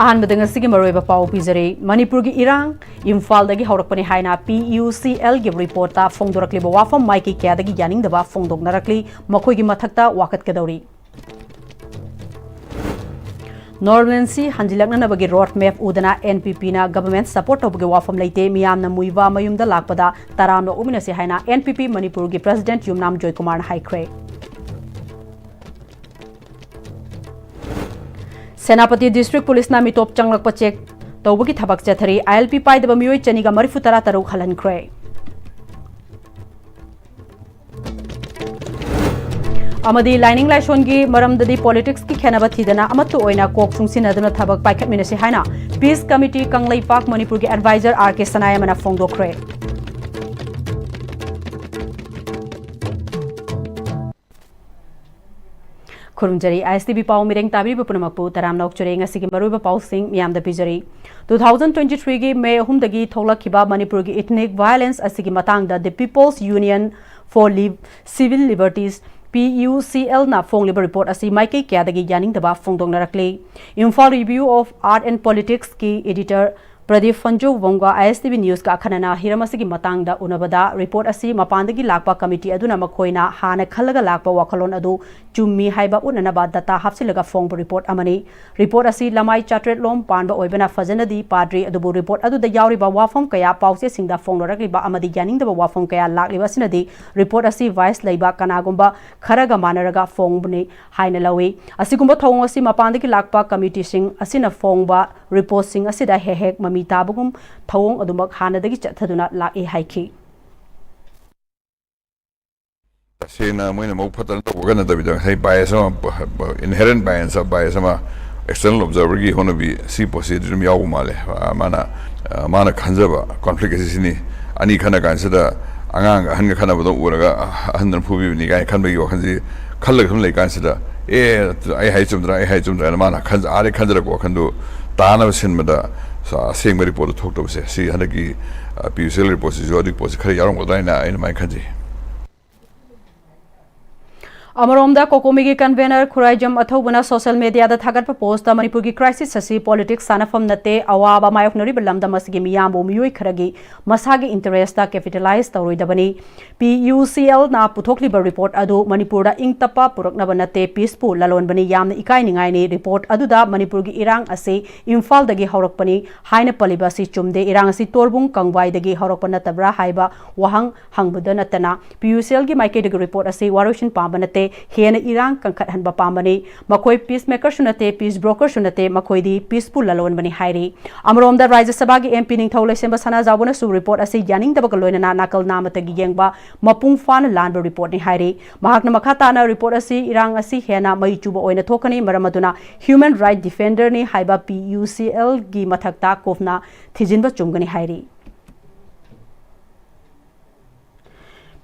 अहानबदंग सिगी मरोइबा पाउ पिजरे मणिपुर की इरांग इम्फाल दगी हौरकपने हाइना PUCL गी रिपोर्ट ता फोंदोरकलिबा वाफम माइकी क्यादगी यानिंगदबा फोंदोकनरकली मखोइगी मथक्ता वाकतकदौरी नॉर्मलेंसी हंजिलकनबगी रोड मैप उदना NPP ना गवर्नमेंट सपोर्ट तौबगे वाफम लेते मियामना मुइबा मयुमदा लाकपदा तरामनो उमिनसे हाइना NPP मणिपुर की प्रेसिडेंट युमनाम जॉयकुमार हाइख्रे सेनापति डिस्ट्रिक्ट पुलिस ना मिटोप चंगलक चेक तौबगी थबक चथरी ILP पाइदबा मियोय चनिगा मरिफु तरा तरुक हलनख्रे अमदी लाइनिंग लाइसोनगी मरमददी पॉलिटिक्स की खेनबा थीदना अमत्तु ओइना कोक सुंसिनदना थबक पाइखतमिनसे हाइना पीस कमिटी कंगलैपाक मणिपुर के एडवाइजर RK सनायमना फोंदोख्रे खुरुमजरी ISTV पाउ मिरेंग ताबीब पुनमकपु तराम नौकचुरेंग असिगी मरुइबा पाउसिंग मियामदा पिजरी 2023 की मे 3 थौलखिबा मणिपुर की इथनिक वायलेंस असिगी मतांगदा द People's Union for Civil Liberties PUCL ना फोंगलिबा रिपोर्ट असी माइके क्यादगी यानिंगदबा फोंदोंगनरकले Imphal Review of Art and Politics की editor Pradip Phanjoubam ISTV news का खनना हिरमसिगी मतांगदा उनबदा रिपोर्ट असी मपानदगी लाकपा कमिटी अदुना मखोइना हाना खलगा लाकपा वाखलोन अदु चुम्मी हाइबा उननबा दता हापसिलगा फोंग रिपोर्ट अमनी रिपोर्ट असी लमाई चाट्रेट लोम पानबा ओइबना फजनदी पाद्री अदुबु रिपोर्ट अदुदा यावरिबा वाफम कया पाउसे सिंगदा फोंगरकलिबा अमदी यानिंगदबा वाफम कया लाकलिबा सिनदी रिपोर्ट असी वाइस लैबा कनागुंबा खरगा मानरगा फोंगबने हाइना लवे असिगुंबा थौंग असी मपानदगी लाकपा कमिटी सिंग असिना फोंगबा रिपोर्ट सिंग असिदा हेहेक ममी ताबगुम थौंग अदुमक हानदगी चथदुना लाए हाइखी सेना मोइना मौ फतन तो गन दबिदा है bias inherent bias of bias external observer की होनो भी सी प्रोसीजर में याव माले माना खंजबा कॉन्फ्लिक्ट सिनी अनि खना कानसदा अंगांग हन खना बदो उरगा हन फुबी नि गाय खनबगी वखनजी खल्लग हम लेकानसदा ए आई हाइ चुमद्रा माना खंज आरे खंजरा को खंदो ताना सिनमदा सेंग रिपोर्ट थोक्तबसे सी हनकी PUCL रिपोर्ट जो अधिक पोस्ट खरे यारम गदाइना इन माइ खंजी अमरोमदा कोकोमिगी कन्वेनर खुराइजम अथौबना सोशल मीडिया दा थागत पोस्ट मणिपुर की क्राइसिस असी पॉलिटिक्स सानफम नते अवाबा मायोकनरिब लमदा मसगी मियामबो मियोय खरगी मसागी इंटरेस्ट दा कैपिटलाइज तौरोइदबनी PUCL ना पुथोकलिबा रिपोर्ट अदु मणिपुर दा इंगतपा पुरकनबा नते पीसफुल ललोनबनी यामना इकाइनिंगाइनी रिपोर्ट अदुदा मणिपुर की इरांग असे इम्फाल दगी हौरकपनी हाइना पलिबा सी चुमदे इरांग असी तोरबुंग कंगवाई दगी हौरकपा नतब्रा हाइबा वहंग हंगबदा नतना PUCL की माइके दगी रिपोर्ट असे वारोशन पाबा नते हेन इरांग कंखत हनबा पामबनी मखोय पीस मेकर सुनते पीस ब्रोकर सुनते मखोयदी पीसफुल ललोन बनी हाइरी अमरोमदा राज्य सभा की MP निंगथौ लेसेंबा सना जाबोना सु रिपोर्ट असे यानिंग दबक लोइना नाकल नामतगी येंगबा मपुंग फान लानबा रिपोर्ट नि हाइरी महाकना मखा ताना रिपोर्ट असे इरांग असे हेना मई चुबा ओइना थोकनी मरमदुना ह्यूमन राइट डिफेंडर नि हाइबा PUCL की मथकता कोफना थिजिनबा चुमगनी हाइरी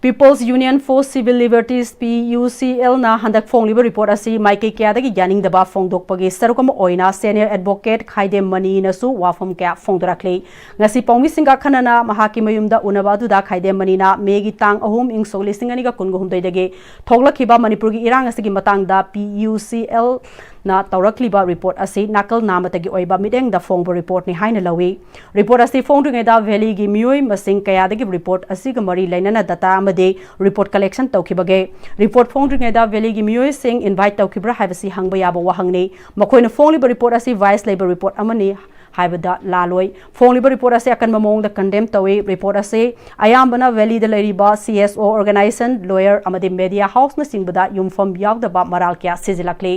People's Union for Civil Liberties PUCL ना हंदक फोंगलिबा रिपोर्ट असी माइके क्यादगी यानिंगदबा फोंगदोकपगी सरुकम ओइना सीनियर एडवोकेट खाइदे मनी नसु वाफम क्या फोंगदरखले ngasi पौमी सिंगा खनना महाकी मयुमदा उनबा दुदा खाइदे मनीना मेगी तांग अहुम इंग सोगलिसिंगनिगा कुनगुहुमदई दगे थोगलखिबा मणिपुर की इरांग असिगी मतंगदा PUCL ना तौरखलिबा रिपोर्ट असी नाकल नामतगी ओइबा मिडेंगदा फोंगबा रिपोर्ट नि हाइना लवी रिपोर्ट असी फोंगदुङेदा वैली की मियोय मसिंग कयादगी रिपोर्ट असिग मरी लैनना डाटा अमदे रिपोर्ट कलेक्शन तौखिबगे रिपोर्ट फोंगदुङेदा वैली की मियोय सिंग इनवाइट तौखिब्रा हाइबसी हंगबा याबो वहंगने मखोइना फोंगलिबा रिपोर्ट असी वाइस लेबर रिपोर्ट अमनी हाइबदा लालोय फोंगलिबा रिपोर्ट असे अकन ममोंग द कंडेम तवे रिपोर्ट असे अयामबना वैली द लेरिबा CSO ऑर्गेनाइजेशन लॉयर अमदे मीडिया हाउस न सिंगबदा युमफम यावदबा मराल क्या सिजिलकले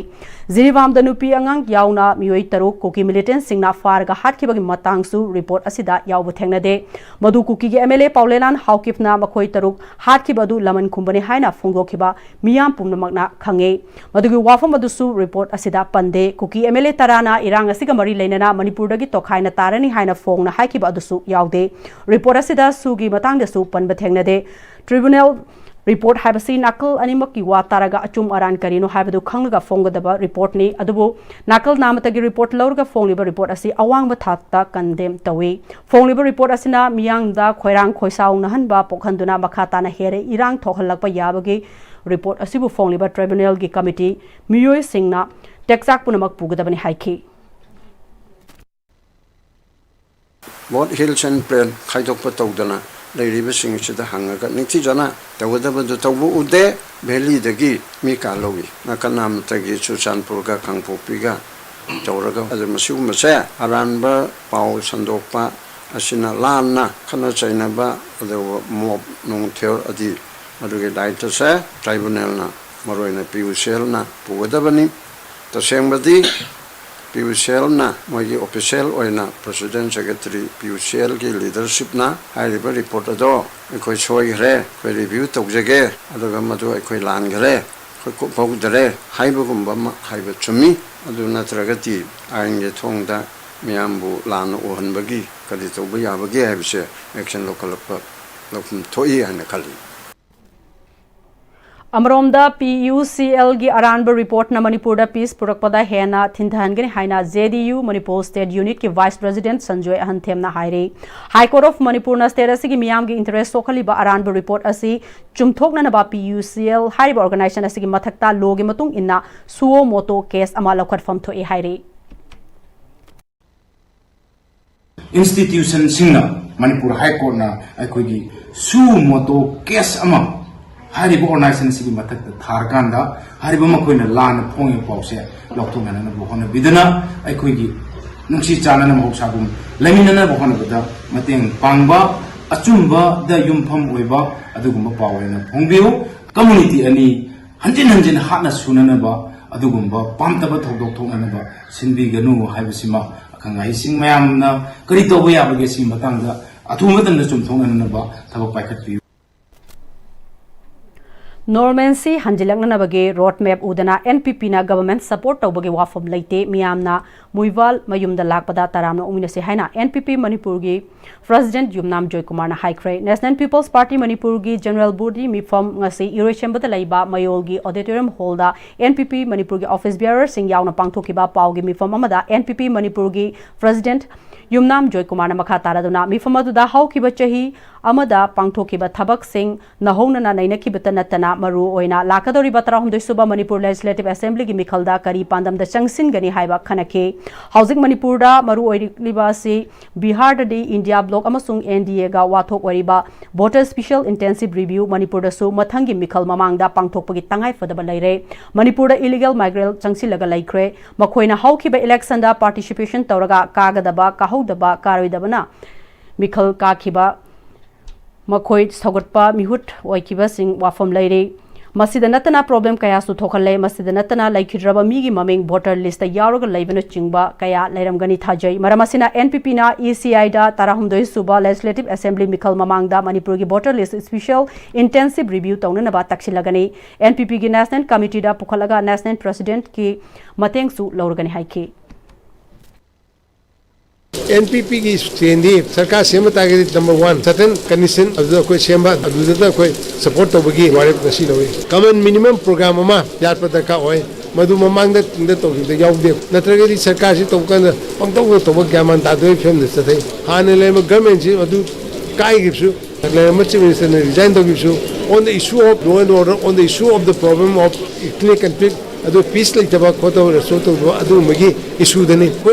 जिरिवाम द नुपी अंगांग यावना मियोय तरो कुकी मिलिटेंट सिंगना फारगा हाटखिबगी मतांगसु रिपोर्ट असिदा यावबो थेंगनदे मधु कुकी के MLA पाउलेलान हाउकिफना मखोय तरुक हाटखिबदु लमन खुंबने हाइना फोंगदोखिबा मियाम पुमनमकना खंगे मधुगी वाफम अदुसु रिपोर्ट असिदा पंदे कुकी MLA तराना इरांग असिगा मरी लेनना मणिपुर तो खाइना तारनी हाइना फोंगना हाइखिबा अदुसु यावदे रिपोर्ट असिदा सुगी मतंगदसु पनबा थेंगनदे ट्रिब्यूनल रिपोर्ट हाइबसी नाकल अनिमकी वा तारगा अचुम अरान करिनो हाइबदु खंगगा फोंगदबा रिपोर्ट नि अदुबु नाकल नामतगी रिपोर्ट लौरगा फोंगलिबा रिपोर्ट असी अवांगबा थाकता कंडेम तवे फोंगलिबा रिपोर्ट असिना मियांगदा खोइरांग खोइसाउ नहनबा पोखंदुना मखाताना हेरे इरांग थोहलकपा याबगे रिपोर्ट असिबु फोंगलिबा ट्रिब्यूनल की committee मियोय सिंगना टेक्साक पुनमक पुगदबनि हाइखी both hills and plain khaidokpa tawdana leiribasing sida hangaga ningti jana tawdabadu tawbu ude valley dagi mi kalogi nakanam tagi Chuchanpur ga Kangpopi ga tawraga adamasiu masa aranba pau sandokpa asina lanna khana chainaba adu mob nung theo adi aduge daita sa tribunal na maroina PUCL na pugadabani tasembadi PUCL na mogi official oina president secretary PUCL ki leadership na haiba report ado ekoi choi re koi review tawjage aduga madu ekoi lan gare koi ko pawdare haiba gumba ma haiba chumi adu natragati ainge thongda miyambu lan ohanbagi kadi tawba yabagi haibse action local lokum thoi ana kali Amromda PUCL gi Aranba report na Manipur da peace purakpada hena thinthangen haina JDU Manipur State Unit ki Vice President Sanjoy Ahanthem na haire High Court of Manipur na state asigi miyam gi interest sokhali ba Aranba report asi chumthokna na ba PUCL haiba organization asigi mathakta logi matung inna suo moto case ama lokhat fam thoi haire institution singna Manipur High Court na aikogi suo moto case ama haribo organization sigi matak tharkanda haribo makoina lan phongi pause lokthona na bohona bidana aikoigi nungsi chana na mohsagum lamina na bohona bada mateng pangba achumba da yumpham oiba adugumba pawena phongbiu community ani hanjin hana sunana ba adugumba pamtaba thodok thongna ba sinbi ganu haibisima akangai sing mayamna kari tobo yabage sing matangda athuma tan chum thongna ba thaba paikhat pi Normancy hanjilakna nabage roadmap udana NPP na government support tawbage wafam leite miyamna muiwal mayumda lakpada taramna uminase haina NPP Manipur gi President Yumnam Joy Kumar na haikre National People's Party Manipur gi General Body mifam ngasi Irechambada laiba mayol gi auditorium hall da NPP Manipur gi office bearer sing yauna pangthokiba pawgi mifam amada NPP Manipur gi President Yumnam Joy Kumar na makha taraduna mifamadu da haukiba chahi amada pangthokiba thabak sing nahongna na nainakibata natana maru oina lakadori batara humdoi suba Manipur Legislative Assembly gi mikhalda kari pandam da changsin gani haiba khanake housing Manipur da maru oiriba si Bihar da di India block amasung NDA ga wathok oriba voter special intensive review Manipur da su mathangi mikhal mamang da pangthokpagi tangai fadaba laire Manipur da illegal migrant changsilaga laikre makhoina haukiba election da participation tawraga kagadaba kahodaba karoidabana mikhal kakhiba Makoi Sagatpa Mihut Oikiba Sing Wafam Lady Masida Natana problem Kaya Sutokale, Masida Natana like Hidraba Migi Maming voter list the Yaroga Labana Chingba, Kaya Ladam Gani Tajay, Maramasina NPP na ECI da Tarahumdoi Suba Legislative Assembly Mikal Mamangda Manipurgi voter list special intensive review Taunanaba Takshilagani, NPP ki National Committee da Pukalaga National President ki Mateng Su Lauragani Haiki. NPP की सेंदी सरकार सेमता के number 1 certain condition अदुदा कोई सेमबा अदुदा कोई support तोबगी वारे नसी लवे common minimum programme अमा याद पता का होय मधु ममांग द तोबी द याउदे नत्रगदी सरकार से तोकन पंगतो तोब ग्यामान दादोय फिल्म दे सथे हाने ले गवर्नमेंट से मधु काय गिसु ले मच मिनिस्टर ने resign तोबिसु on the issue of law and order on the issue of the problem of ethnic conflict adu peace like taba khoto so to adu magi issue dani ko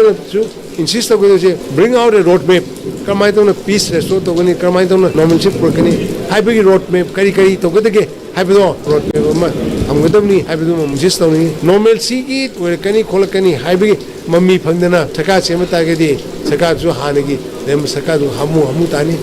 insist to bring out a road map kamai to peace restore to gani kamai to normalship prokani hybrid road map kari to gade hybrid road map ma amgadamni hybrid ma insist to ni normalcy ki kani kholakani hybrid mammi phangdana thaka semata ge di saka ju hanagi dem saka ju hamu tani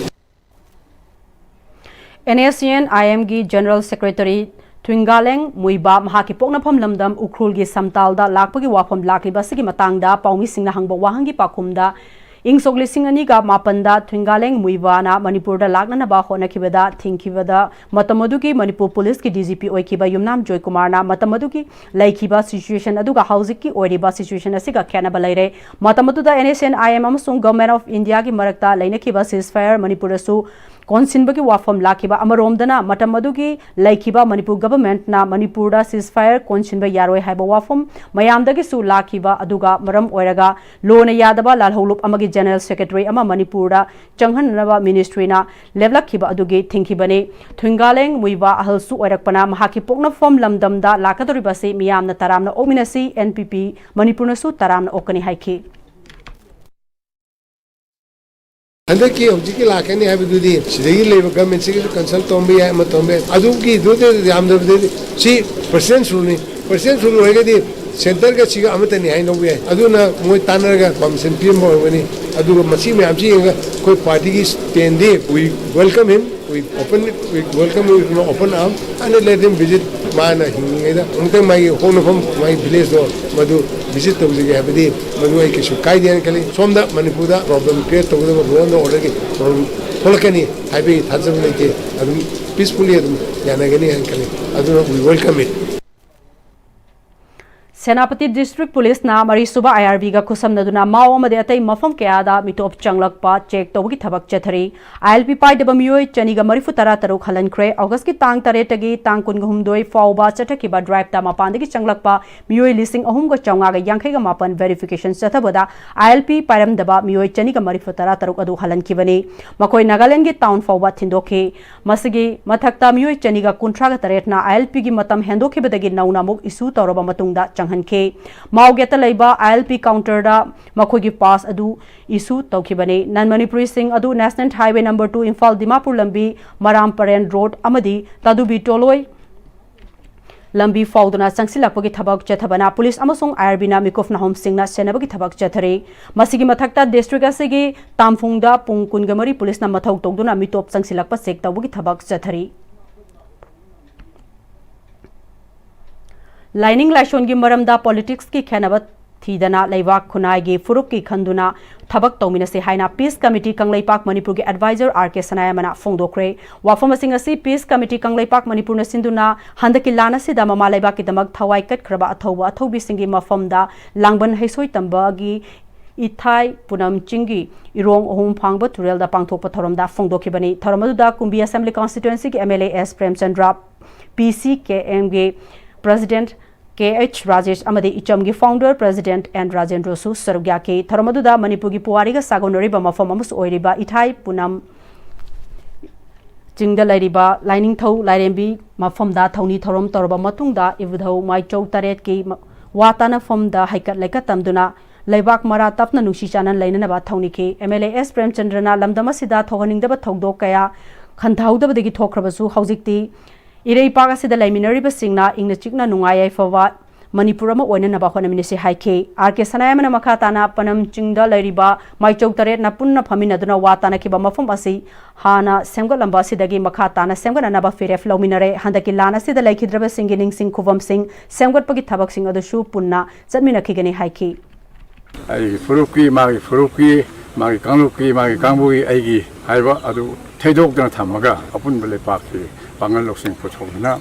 NACN IMG General Secretary Twingaleng Muiba Mahaki Poknapam Lamdam Ukrulgi Samtalda Lakpagi Wapam Lakli Basigi Matangda Paumi Singna Hangba Wahangi Pakumda Ing Sogli Singaniga Mapanda Twingaleng Muibana Manipurda Lagna Ba Honakibada Thinkivada Matamaduki Manipur Police ki DGP Oikiba Yumnam Joy Kumarna Matamaduki Laikiba situation Aduga Hausiki Oriba situation Asiga Kanabalaire Matamatuda NACN IM Amasung Government of India ki Marakta Lainakiba ceasefire Manipurasu Konsinbagi wafam lakiba amaromdana matamadugi laikiba Manipur government na Manipurda ceasefire konsinba yaroi haiba wafam mayamdagi su lakiba aduga maram oiraga lona yadaba lalholup amagi general secretary ama Manipurda changhanaba ministry na levlakiba adugi thinkibane Thungaleng muiba ahalsu oirakpana mahaki pokna form lamdamda lakadoribase miyamna taramna ominasi NPP Manipurna su taramna okani haiki हंदकी हौजिकी लाकनी हाबिदुदी सिदगी लेब government से consult तोंबे है म तोंबे अदुकी दुदे यामदबदे सी परसेंट रूल होगदी सेंटर का सिगा अमतनी हाइ नोबे अदुना मोय तानरगा परमिशन पीएम होगनी अदुगा मसी मैम जी कोई पार्टी की स्टैंड दे we welcome him we welcome him with open arms and let him visit mana hinga unta mai honofam mai village do madu visit to jige habidi madu ai kishu kai dian kali somda manipura problem create to do no order ki holkani habi thajam le ke adu peacefully adu yanagani kali adu we welcome it सेनापति district police ना मरी सुबह IRB का खुसम नदुना माओ मदे अतई मफम कयादा मिटोप चंगलकपा check तौबगी थबक चथरी ILP पाइदब मियोय चनीगा मरीफु तरा तरुक हलनख्रे अगस्त की तांग तरेटगी तांग कुनगहुमदोय फाउबा चथकिबा drive ता मपानदगी चंगलकपा मियोय लिसिंग अहुमगा चौंगागा यांखैगा मापन वेरिफिकेशन चथबदा ILP पाइरमदबा मियोय चनीगा मरीफु तरा तरुक अदु हलनखिबनी मकोय नागालैंड की टाउन फाउबा थिंदोखे मसगी मथक्ता मियोय चनीगा कुंट्रागा तरेटना ILP की मतम हेंदोखिबदगी नौनामुक इशू तौरबा मतुंगदा हनखे माउगेता लेबा ILP काउंटर दा मखोगी पास अदु इशू तौखिबने नन मणिपुरी सिंह अदु national highway number 2 Imphal Dimapur लंबी मराम परेन रोड अमदी तदुबी टोलोय लंबी फाउदना संगसिलपगी थबक चथबना पुलिस अमसोंग IRB ना मिकोफ नाहोम सिंह ना सेनबगी थबक चथरे मसिगी मथक्ता डिस्ट्रिक्ट असिगी तामफुंगदा पुंग कुनगमरी पुलिस ना मथौ तौदुना मिटोप संगसिलप चेक तौबगी थबक चथरी लाइनिंग लाइशोन की मरमदा पॉलिटिक्स की खेनब थीदना लेवाक खुनाई की फुरुप की खंदुना थबक तौमिनसे हाइना पीस कमिटी कंगलेपाक मणिपुर के एडवाइजर RK सनायमना फोंदोक्रे वाफम सिंह असि पीस कमिटी कंगलेपाक मणिपुर न सिंधुना हंदकी लानसिदा ममा लेबाक की दमक थवाई कटखरबा अथौबा अथौबी सिंगी मफमदा लांगबन हैसोय तंबागी इथाई पुनम चिंगी इरोंग अहुम फांगब तुरेलदा पांगथोकप थरमदा फोंदोखिबनी थरमदुदा कुंबी असेंबली कॉन्स्टिट्यूएंसी के MLA S प्रेमचंद्र PCKM के प्रेसिडेंट KH राजेश अमदे इचम की फाउंडर प्रेसिडेंट N राजेंद्र सु सरुग्या के थरमदुदा मणिपुर की पुवारी का सागोनरिबा मफम अमस ओइरिबा इथाई पुनम चिंगदा लैरिबा लाइनिंग थौ लाइरेंबी मफमदा थौनी थरम तौरबा मतुंगदा इवधौ माइचौ तरेट की वाताना फमदा हाइकट लेका तमदुना लेबाक मरा तपना नुसी चानन लैननबा थौनिके MLA S प्रेमचंद्रना लमदमसिदा थौहनिंगदबा थौदो कया खंथाउदबदगी थोखरबसु हौजिकती इरे पागा सिदा लैमिनरिबा सिंगना इंगना चिकना नुंगाय फवा मणिपुर अमा ओइननबा होनमिनिसे हाइखे RK सनायमना मखाताना पनम चिंगदा लैरिबा माइचौ तरेट ना पुन्ना फमिनदुना वाताना किबा मफम असि हाना सेमगलंबा सिदगी मखाताना सेमगननबा फेरेफ लौमिनरे हंदकी लाना सिदा लैखिद्रबा सिंगी निंगसिंग खुवम सिंग सेमगटपगी थबक सिंग अदुसु पुन्ना चटमिनखिगनी हाइखे आई फुरुकी मागी कांगलुकी मागी कांगबुगी आईगी हाइबा अदु थैदोकदना थमगा अपुनबा लेपाकी पांगल लोकसिंग पुथोगना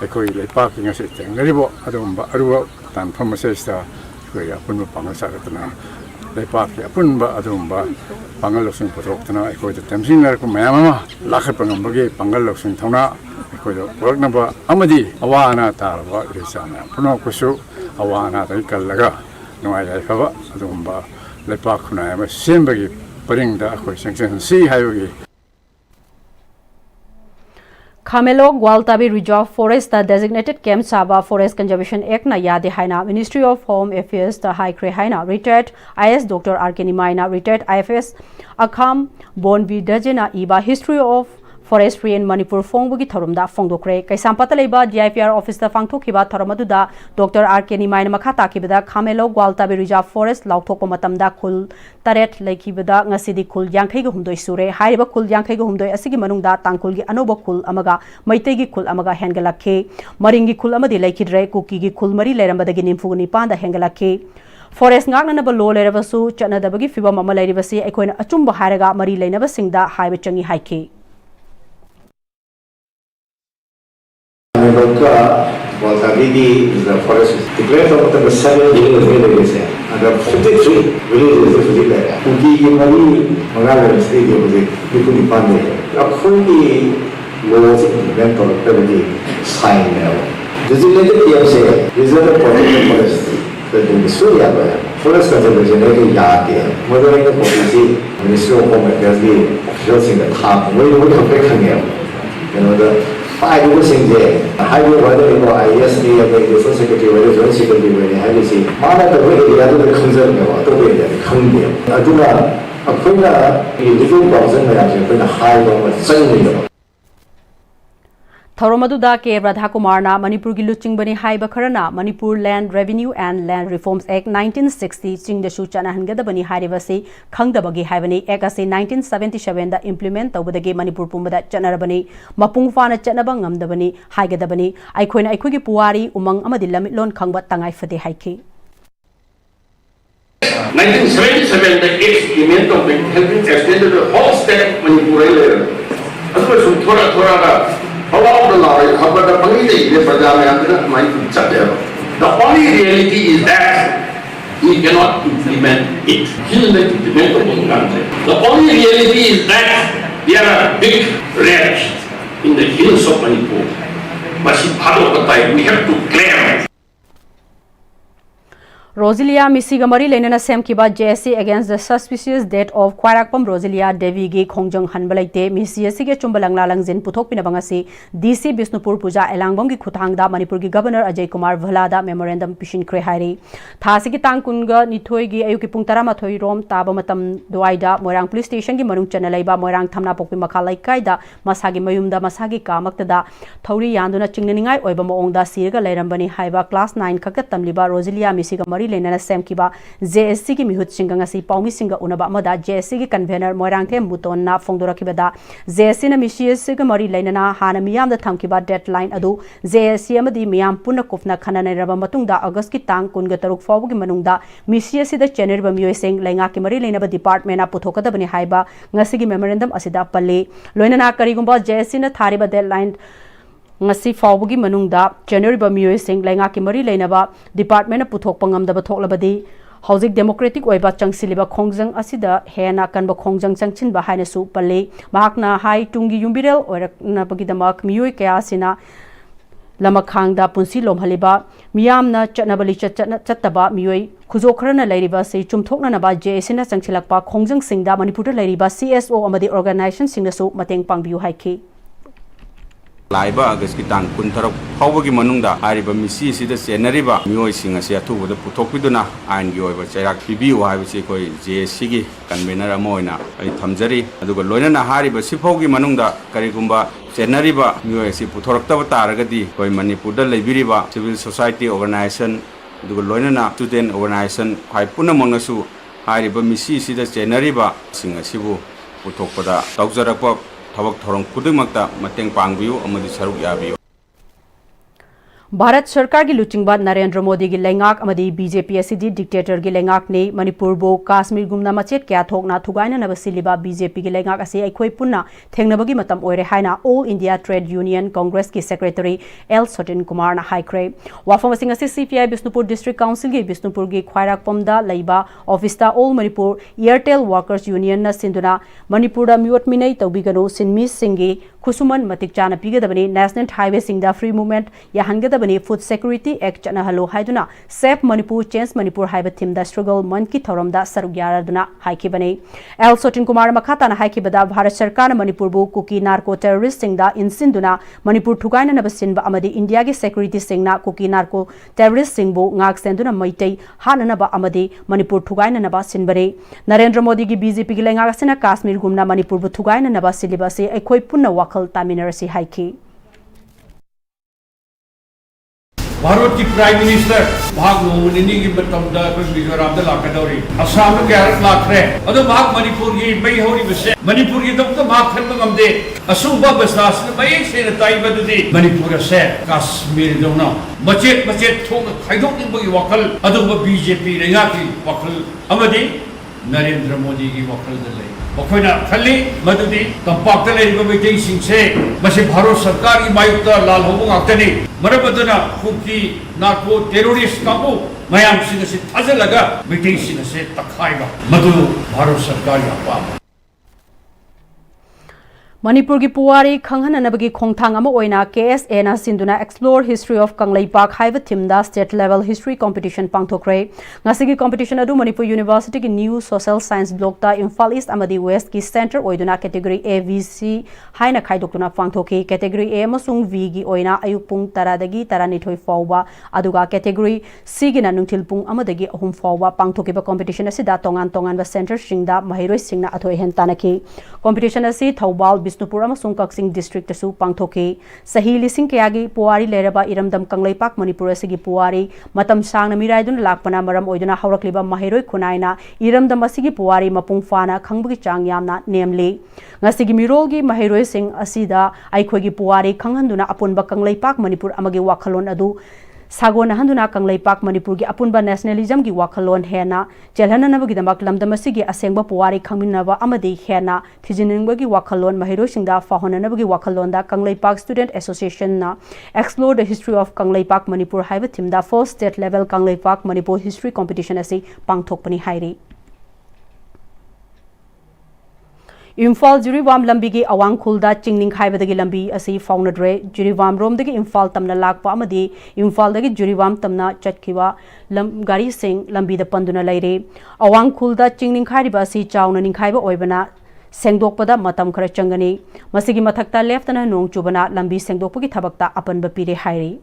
अखोई लेपाकी ngase tenggaribo adumba aruwa tanfam sesta khoi apunba pangal sagatna लेपाकी अपुनबा अदुमबा Pongal लोकसिंग पुथोगना अखोई तमसिंगर को मैमा लाखत पंगमबगे पांगल लोकसिंग थौना अखोई पुरकनबा अमदी अवाना तारबा रिसाना पुनो कुसु अवाना तै कल्लगा नोय याइफबा अदुमबा लेपाक खुनायमा सेमबगी परिंगदा अखोई सेंक्शन सी हाइबगी खामेलो Gwaltabi reserve forest designated camp साबा फॉरेस्ट कंजर्वेशन एक्ट ना यादे हाइना मिनिस्ट्री ऑफ होम अफेयर्स द हाइक्रे हाइना रिटायर्ड IS डॉक्टर RK निमाइना रिटायर्ड IFS अखाम बोनवी दजेना इबा history of forestry in Manipur फोंगबगी थरमदा फोंदोक्रे कैसामपत लेबा DIPR ऑफिस दा फांगथोखिबा थरमदुदा डॉक्टर RK निमाइना मखा ताकिबदा खामेलो ग्वालताबी रिजर्व फॉरेस्ट लाउथोकप मतमदा खुल तरेट लेखिबदा ngасidi खुल 52 सुरे हाइबा खुल 52 असigi manungda tangkul gi anoba खुल अमगा मैतै gi खुल अमगा हेंगलखे मरिंग gi खुल अमदि लेखिद्रे कुकी gi खुल मरी लेरमदगी निम्फु निपांदा हेंगलखे फॉरेस्ट ngaknanaba लो लेरबसु चनदबगी फिबम अमा लेरिबसी अखोइना अचुंबा हारगा मरी लेनबा सिंगदा हाइबा चंगी हाइखे Waltabidi is the forest declared from the 7 villages and the 53 villages is declared. Uki Mari Magala state of the Mikuni Pande. Akuni laws implement on the sign now. Designated PMC reserve protected forest. The Surya forest conservation every yard. Modeling the policy, Ministry of Home Affairs, officials in the top. We will come back here. You know the 5 years in there, highway weather in ISD, the Social Security, whether Joint Security, whether Halici, Mana the way the other conservative, the way the Kundia. Aduna, ꯑꯩꯈꯣꯏꯅ individual problem ꯃꯌꯥꯝꯁꯦ ꯑꯩꯈꯣꯏꯅ ꯍꯥꯏꯕ ꯑꯃ ꯆꯪꯉꯤꯗꯕ Thauromaduda K. Radhakumarna Manipur gi luching haiba kharana Manipur Land Revenue and Land Reforms Act 1960 chingdasu chanahangadabani hairibasi khangdabagi haibani Act ase 1977 da implement tawbadagi Manipur pumbada chanarabani mapung fana chanaba ngamdabani haigadabani aikhoina aikhogi puwari umang amadi lamitlon khangba tangai fade haiki 1977 the Act implement has been extended to the whole state Manipur layer asu sum thora About the law, but the only reality is that we cannot implement it. The only reality is that there are big rats in the hills of Manipur. But part of the time we have to clear. Roselia Misigamari Lenana Semkiba JSC against the suspicious death of Kwarakpam Roselia Devi Gi Khongjang Hanbalite Misiasi ge Chumbalang Lalangjin Puthok Pinabangasi DC Bisnupur Puja Elangbam gi Khutangda Manipur gi Governor Ajay Kumar Bhalada Memorandum Pishin Kre Hairi Thasi gi Tangkunga Nithoi gi Ayuki Pung 13 rom Taba Matam Duaida Moirang Police Station gi Manung Chanalaiba Moirang Thamna Pokpi Makhalai Kaida Masagi Mayumda Masagi Kamaktada Thauri Yanduna Chingningai Oiba Moongda Sirga Lairambani Haiba Class 9 Khakat Tamliba Roselia Misigamari Lenana Semkiba JSC ki mihut singa ngasi paumi singa unaba amada JSC ki convener Moirangthe Mutonna Fongdorakibada JSC na MCS ki mari lenana hana miyam da thamkiba deadline adu JSC amadi miyam punna kofna khanana raba matungda August ki tang kunga taruk fawu ki manungda MCS da general miyoy sing lenga ki mari lenaba department na puthokada bani haiba ngasi ki memorandum asida palle loinana karigumba JSC na thariba deadline ngasi fawbugi manungda January ba miyoy sing lenga ki mari leinaba department puthok pangamda bathok Housing Democratic oiba changsiliba khongjang asida hena kanba khongjang changchin ba haina su palle mahakna hai tungi yumbirel oirakna bagidamak miyoy kaya sina lamakhangda punsi lomhaliba miyamna chatnabali chattaba miyoy khuzokhrana lairiba se chumthokna naba JSC na changchilakpa khongjang singda Manipur da lairiba CSO amadi organization singna su mateng pangbiu haiki Laiba August ki tang kuntarok hawbagi manungda hariba misi sida senariba mioi singa se athubuda puthokpiduna ain gi oiba chairak pibiu haibisi koi JSC gi convener amoina ai thamjari aduga loinana hariba sifaugi manungda karigumba senariba mioi si puthoraktaba taragadi koi Manipur da leibiriba civil society organization aduga loinana student organization hai puna mongasu hariba misi sida senariba singa sibu puthokpada tawjarakpa Thabak thorong khudungmakta mateng pangbiu amadi saruk yabiu Bharat Sarkar ki luchingba Narendra Modi ki lengak amadi BJP asidi dictator ki lengak ne Manipur bo Kashmir gumna machet kya thokna thugaina nabasiliba BJP ki lengak ase aikhoi punna thengnabagi matam oire haina All India Trade Union Congress ki secretary L Sotin Kumar na haikre wafam sing ase CPI Bisnupur District Council gi Bisnupur gi Khwairakpamda leiba office ta All Manipur Airtel Workers Union na sinduna Manipur da miot minai tawbigano sinmi singi khusuman matik chana pigadabani National Highway singda free movement yahangada Food Security Act chana halo haiduna Save Manipur Change Manipur haiba theme da struggle man ki thoramda saruk yaraduna haikibani L Sotin Kumar makhata na haikibada Bharat Sarkar na Manipur bu kuki narco terrorist singda insinduna Manipur thugaina na basinba amadi India gi security singna kuki narco terrorist singbu ngak senduna maitai hanana ba amadi Manipur thugaina na ba sinbare Narendra Modi gi BJP gi lenga asina Kashmir gumna Manipur bu thugaina na ba siliba se aikhoi punna wakhal taminarasi haiki Bharat की prime minister भाग nominee की मतमदा कुछ मिजोरम दा लाकदौरी असम के भारत लाखरे अदो भाग मणिपुर की मई होरी बसे मणिपुर की तो भाग खन गमदे असुबा बसास मई से ताई बदुदी मणिपुर से कश्मीर दोना मचेत मचेत थोक खाइदोक निबगी वखल अदो बीजेपी रेगा की वखल अमदी नरेंद्र मोदी की वखल दले वखोना खली मदुदी तंपाक लेरिबा बैठे सिंसे मसे भारत सरकार की मायुक्ता लाल होबो आक्तनी मरबदना कुकी नार्को टेररिस्ट काबू मयाम सिंह से थाजलगा बैठे सिंह से तखाइबा मदु भारत सरकार की अपा Manipur ki puwari khanghananabagi khongthang ama oina KSA na sinduna explore history of Kanglaipak haiba thimda state level history competition pangthokre ngasigi competition adu Manipur University ki new social science block ta Imphal East amadi West ki center oiduna category A VC haina khaidokuna pangthoki category A amasung V gi oina ayuk pung 10 dagi 12 fawba aduga category C gi na nungthil pung amadagi ahum fawba pangthokiba competition asida tongan ba center singda mahiroi singna athoi hen tanaki competition asi Thobal Bisnupur amasung Kaksing district tasu pangthoki sahi lising kayagi puwari leraba iramdam Kanglaipak Manipur asigi puwari matam sangna miraidun lakpana maram oiduna haurakliba mahiroi khunaina iramdam asigi puwari mapung fana khangbugi chang yamna nemli ngasigi mirolgi mahiroi sing asida aikhogi puwari khanghanduna apunba Kanglaipak Manipur amagi wakhalon adu Sagona handuna Kanglaipak Manipur gi apunba nationalism gi wakhalon hena chelhananabagi damak lamdamasigi asengba puwari khangminaba amadi hena thijiningbagi wakhalon mahiro singda fahonanabagi wakhalon da Kanglaipak Student Association na explore the history of Kanglaipak Manipur haiba thimda first state level Kanglaipak Manipur history competition asi pangthokpani hairi Imphal Juriwam Lambigi Awang Khulda Chingning Haibadagi Lambi asi Faunadre Juriwam Romdagi Imphal Tamna Lakpa Amadi Imphal Dagi Juriwam Tamna Chatkiwa Gari Singh Lambi the Panduna Laire Awang Khulda Chingning Haiba asi Chawna Ninkhaiba Oibana Sengdokpada Matam Khara Changani Masigi Mathakta leftana Nong Chubana Lambi Sengdokpagi Thabakta Apanba Pire Hairi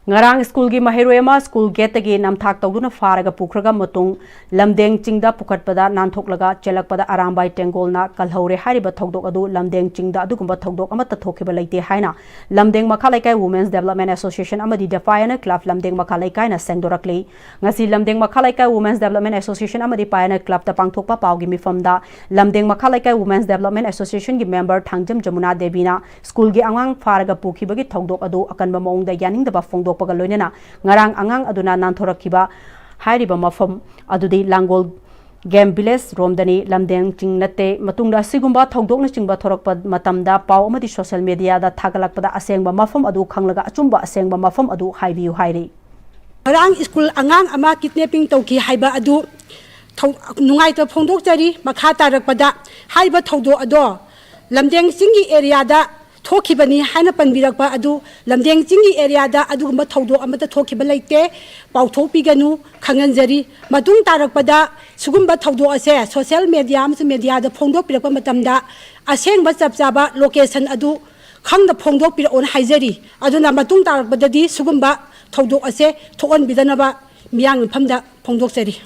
Ngarang school gi mahiroema school gate gi namthak tawduna faraga pukhraga matung lamdeng chingda pukhatpada nanthoklaga chelakpada arambai tengolna kalhaure hariba thogdok adu lamdeng chingda adugumba thogdok amata thokhiba leite haina lamdeng makhalaikai women's development association amadi defiana club lamdeng makhalaikai na sengdorakli ngasi lamdeng makhalaikai women's development association amadi payana club ta pangthokpa pawgi mifamda lamdeng makhalaikai women's development association gi member thangjam jamuna devina school gi angang faraga pukhibagi thogdok adu akanba maungda yaningda fongdok Pagaloina ngarang angang aduna nanthorakiba hairiba mafam adudi langol game village romdani lamdeng chingnate matungda sigumba thogdokna chingba thorakpa matamda paw amadi social media da thagalakpada asengba mafam adu khanglaga achumba asengba mafam adu haibiu hairi ngarang school angang ama kidnapping tawki haiba adu nungai to phongdok jari makha tarakpada haiba thogdo ado lamdeng singi area da Thokibani Hana Panbirakpa Adu, Lamdeng Jingi area da Adugumba Todo Amata Tokibalite, Pautopiganu, Kanganzari, Madung Tarakpada, Sugumba Todo Ase, social media, media, the Pondo Pirapamatamda, Aseng Batsaba, location Adu, Kang the Pondo Pir on Haizeri, Aduna Matung Tarakbadi, Sugumba, Todo Ase, Toan Bidanaba, Miang Pamda, Pondo Seri.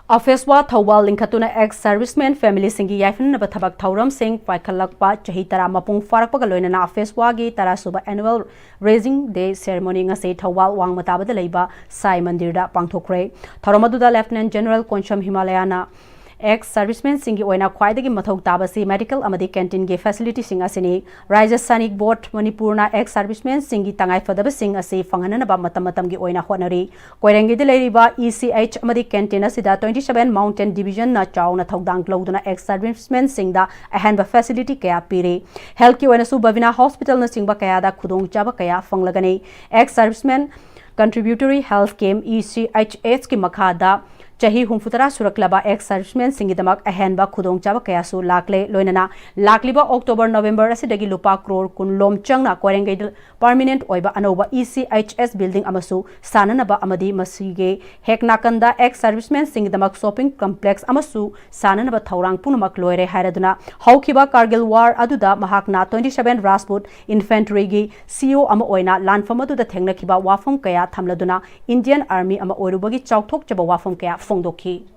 Office-wa Thawal Linkatuna ex-serviceman family singi yaifan bathabak Thauram Singh Paikhalakpa Chahi Tara Mapung Farakpa Loina Office-wa gi Tara Suba annual raising day ceremony ngase Thawal Wang Matabada Leiba Sai Mandirda Pangthokre Thauramadu Lieutenant General Koncham Himalayana ex-serviceman singi oina khwaidagi mathok tabasi medical amadi canteen ge facility singa sini Raja Sanik Board Manipurna ex-serviceman singi tangai fadaba sing ase fanganana ba matam gi oina honari koirengi de leiriba ECH amadi canteen asida 27 Mountain Division na chawna thogdang loduna ex-serviceman singda ahan ba facility kaya pire health ki oina su Bavina Hospital na singba kaya da khudong chaba kaya fanglagani ex-serviceman contributory health scheme ECHS ki makhada Chahi Humfutara Suraklaba ex-serviceman Singidamak Ahenba Kudong Chaba Kayasu Lakle Loinana Lakliba October November Asidagi Lupa Crore Kunlom Changna Korengai Permanent Oiba Anova ECHS Building Amasu Sananaba Amadi Masige Heknakanda ex-serviceman Singidamak Shopping Complex Amasu Sananaba Taurang Punamak Loire Haraduna Haukiba Kargil War Aduda Mahakna 27 Rajput Infantry Gi CO Ama Oina Lanfamadu the Tengnakiba Wafam Kaya Thamladuna Indian Army Ama Orubagi Chautok Chaba Wafam Kaya Fongdoki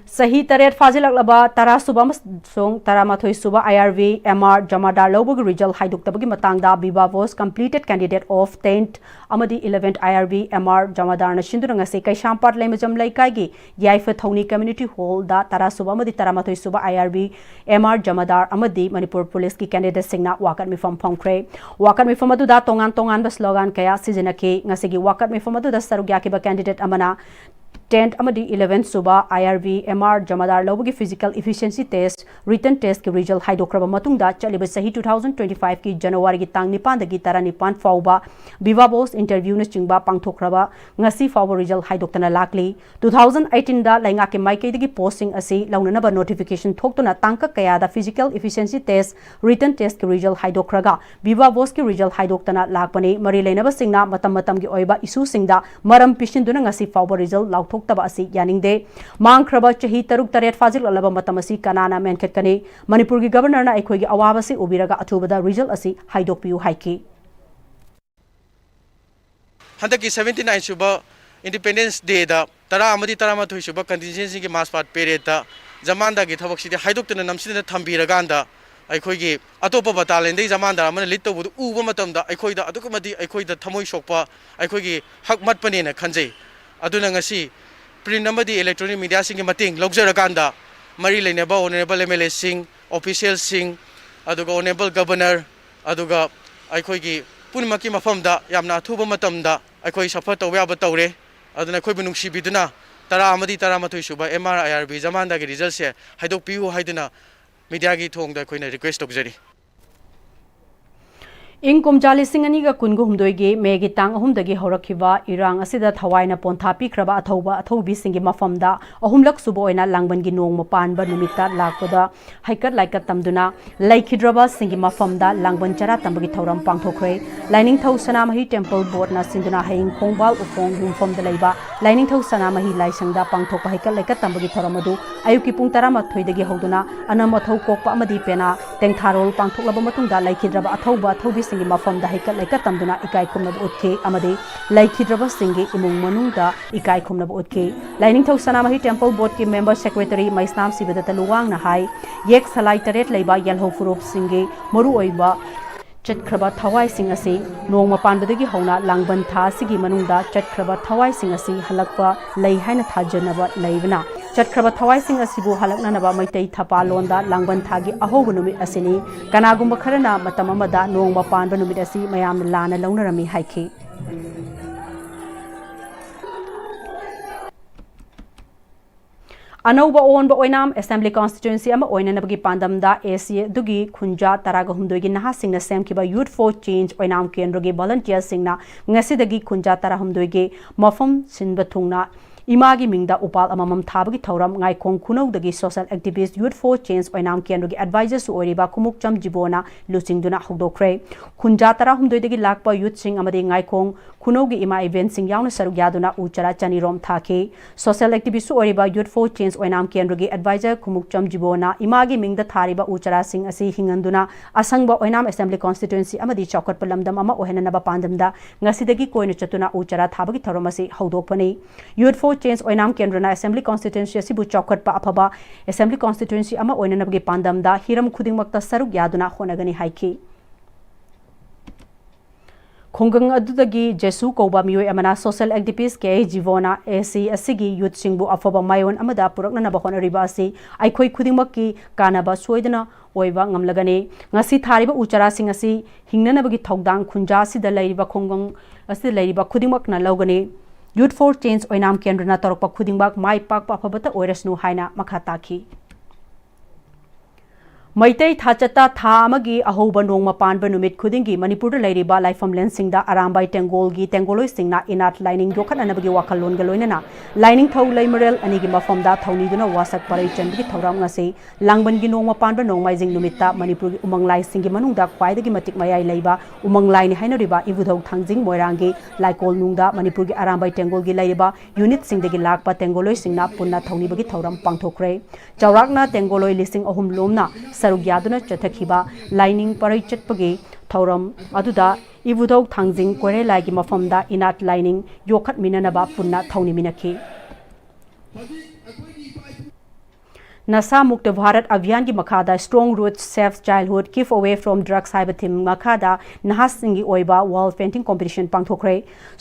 Sahi Taret Fazilaklaba Tara Subam Song Taramatoi Suba IRV MR Jamadar Lobug Rijal Haiduk Tabagi Matangda Biba was completed candidate of 10th Amadi 11th IRV MR Jamadar Nashinduranga Sekai Shampat Lemajam Laikagi Yaifa Thoni Community Hall da Tara Suba Amadi Taramatoi Suba IRV MR Jamadar Amadi Manipur Police ki candidate Singna Wakat Mifam Pongkre Wakat Mifamadu da Tongan Tongan ba slogan kaya Sizinaki Ngasigi Wakat Mifamadu da Sarugaki ba candidate Amana 10th amadi 11th suba IRV MR Jamadar lobagi physical efficiency test written test ki result haidokraba matungda chaliba sahi 2025 ki January gi tang nipan dagi tara nipan fauba viva boss interview na chingba pangthokraba ngasi fauba result haidoktana lakli 2018 da lainga ke maike dagi posting asi launana ba notification thoktuna tangka kaya da physical efficiency test written test ki result haidokraga viva boss ki result haidoktana lakpani mari leinaba singna matam gi oiba issue singda maram pishinduna ngasi fauba result lauk taba asi yaningde mangkraba chahi taruk taret fazil alaba matamasi kanana menkhetkani manipur gi governor na aikoi gi awaba se ubiraga athubada result asi haidokpiu haiki handaki 79 suba independence day da tara amadi tara ma thoi suba contingency gi mass part period da zamanda gi thabak sidi haidoktuna namsida thambiraganda aikoi gi atopa battalion dei zamanda amana lit tobu uba matamda aikoi da adukumadi aikoi da thamoi sokpa aikoi gi hak matpane na khanjai aduna ngasi print amadi electronic media sing mating logjaraganda mari leineba honorable MLA sing officials sing aduga honorable governor aduga aikoi gi punmaki mafamda yamna thuba matamda aikoi safar tawya ba tawre aduna khoi bunung sibiduna tara amadi tara mathoi suba MR IRB zamanda gi result se haidok piu haiduna media gi thongda khoina request tawjari Inkum jali singaniga kungu humdoigi megi tang ahumdagi horakiba irang asida thawaina pontha pikraba athobi singi mafamda ahumlak subo oina langbangi nong mapanba numita lakpada haikat laikat tamduna laikhidraba singi mafamda langban chara tambagi thoram pangthokre lining thau sanamahi temple board na sinduna haing khongbal ufong humfamda leiba lining thau sanamahi laisangda pangthokpa haikat laikat tambagi thoramadu ayuki pung 13 dagi hoduna anam athau kokpa amadi pena tengtharol pangthoklaba matungda laikhidraba athobi singi mafam da haikat laikat tamduna ikai khumna utke amade laikhidraba singi imung manungda ikai khumna utke lining thau sanamahi temple board ki member secretary maisnam sibadata luwang na hai yek salai taret leiba yelho furup singi maru oiba chatkraba thawai sing asi nong mapanbadagi hauna langban tha sigi manungda chatkraba thawai sing asi halakpa lei haina thajanaba leibna chatkraba thawai sing asibu halaknanaba maitai thapa londa langban thagi ahobu numit asini kanagumba kharana matam amada nong mapanba numit asi mayam lana launarami haiki Anova on ba oinam assembly constituency ama oinanabagi pandamda AC dugi khunja taraga humdoigi naha singna semkiba youth for change oinam kendrogi volunteer singna ngasidagi khunja tara humdoigi mafam sinba thungna imagi mingda upal amamam thabagi thoram ngaikong khunawdagi social activist youth for change oinam kendrogi advisor su oriba kumukcham jibona lusingduna hogdokre khunja tara humdoidagi lakpa youth sing amadi ngaikong khunawgi ima event sing yauna saruk yaduna uchara chanirom thake social activist su oriba youth for change oinam kendrogi advisor kumukcham jibona imagi mingda thariba uchara sing asi hinganduna asangba oinam assembly constituency amadi chokot palamdam ama ohenanaba pandamda ngasidagi koina chatuna uchara thabagi thoram asi hogdokpani youth for change oinam kendrona assembly constituency asibu chokot pa aphaba assembly constituency ama oinanabagi pandamda hiram khudingmakta saruk yaduna honagani haiki Khongang adudagi Jesu Koba Mioi Amana social activist ke Jivona AC asigi youth singbu afaba mayon amada purakna na bahona ribasi aikhoi khudingmakki kanaba soidana oiba ngamlagani ngasi thariba uchara sing asi hingnanabagi thogdang khunja sida leiriba khongang asi leiriba khudingmakna lawgani Youth for Change oinam kendrona torokpa khudingbak mai pakpa afabata oirasnu haina makhataki Maitai thachata tha amagi ahoba nongma panba numit khudingi Manipur leiriba laifam lensingda arambai tengolgi tengoloi singna inat lining yokhan anabagi wakalon galoinana lining thau leimerel anigi mafamda thauniduna wasak parai chandgi thauram ngase langban gi nongma panba nongmai jing numitta Manipur gi umanglai singi manungda khwaidagi matik mayai leiba umanglai ni hainoriba ibudhau thangjing moirangi laikol nungda Manipur gi arambai tengolgi leiriba unit singdagi lakpa tengoloi singna punna thaunibagi thauram pangthokre chawrakna tengoloi lising ahum lomna saruk yaduna chathakhiba lining parai chatpagi thauram aduda ibudhau thangjing kore lagi mafamda inat lining yokhat minanaba punna thauni minakhi Nasa Mukta Bharat Abhiyan ki makhada Strong Roots Safe Childhood Keep Away from Drugs haiba thim makhada nahas singi oiba wall painting competition pangthokre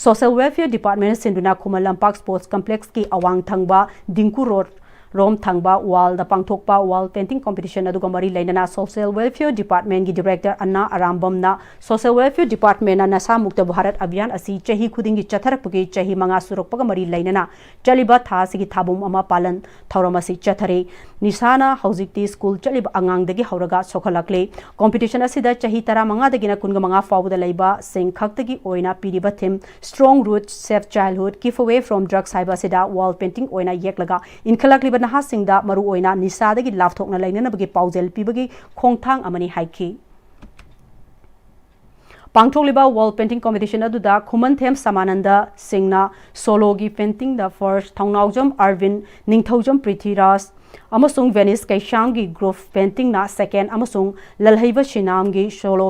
Social Welfare Department sinduna Khumalampak Sports Complex ki awang thangba Dinku Road rom thangba wall da pangthokpa wall painting competition aduga mari lainana social welfare department gi director Anna Arambam na social welfare department na nasa mukta bharat abhiyan asi chahi khudingi chatharakpugi chahi manga surokpaga mari lainana chaliba tha sigi thabum ama palan thauramasi chathare nisana haujikti school chaliba angang dagi hauraga sokhalakle competition asida chahi tara manga dagi na kunga manga fawda laiba sing khaktagi oina piriba theme strong roots safe childhood keep away from drugs haiba sida wall painting oina yeklaga inkhalakliba naha singda maru oina nisa dagi lafthokna lainana bagi paujel pibagi khongthang amani haiki pangthokliba wall painting competition aduda khuman them samananda singna solo gi painting the first thongnaujam Arvin ningthaujam Prithviraj amasung Venice Kaisham gi group painting na second amasung Lalhaiba Shinam gi solo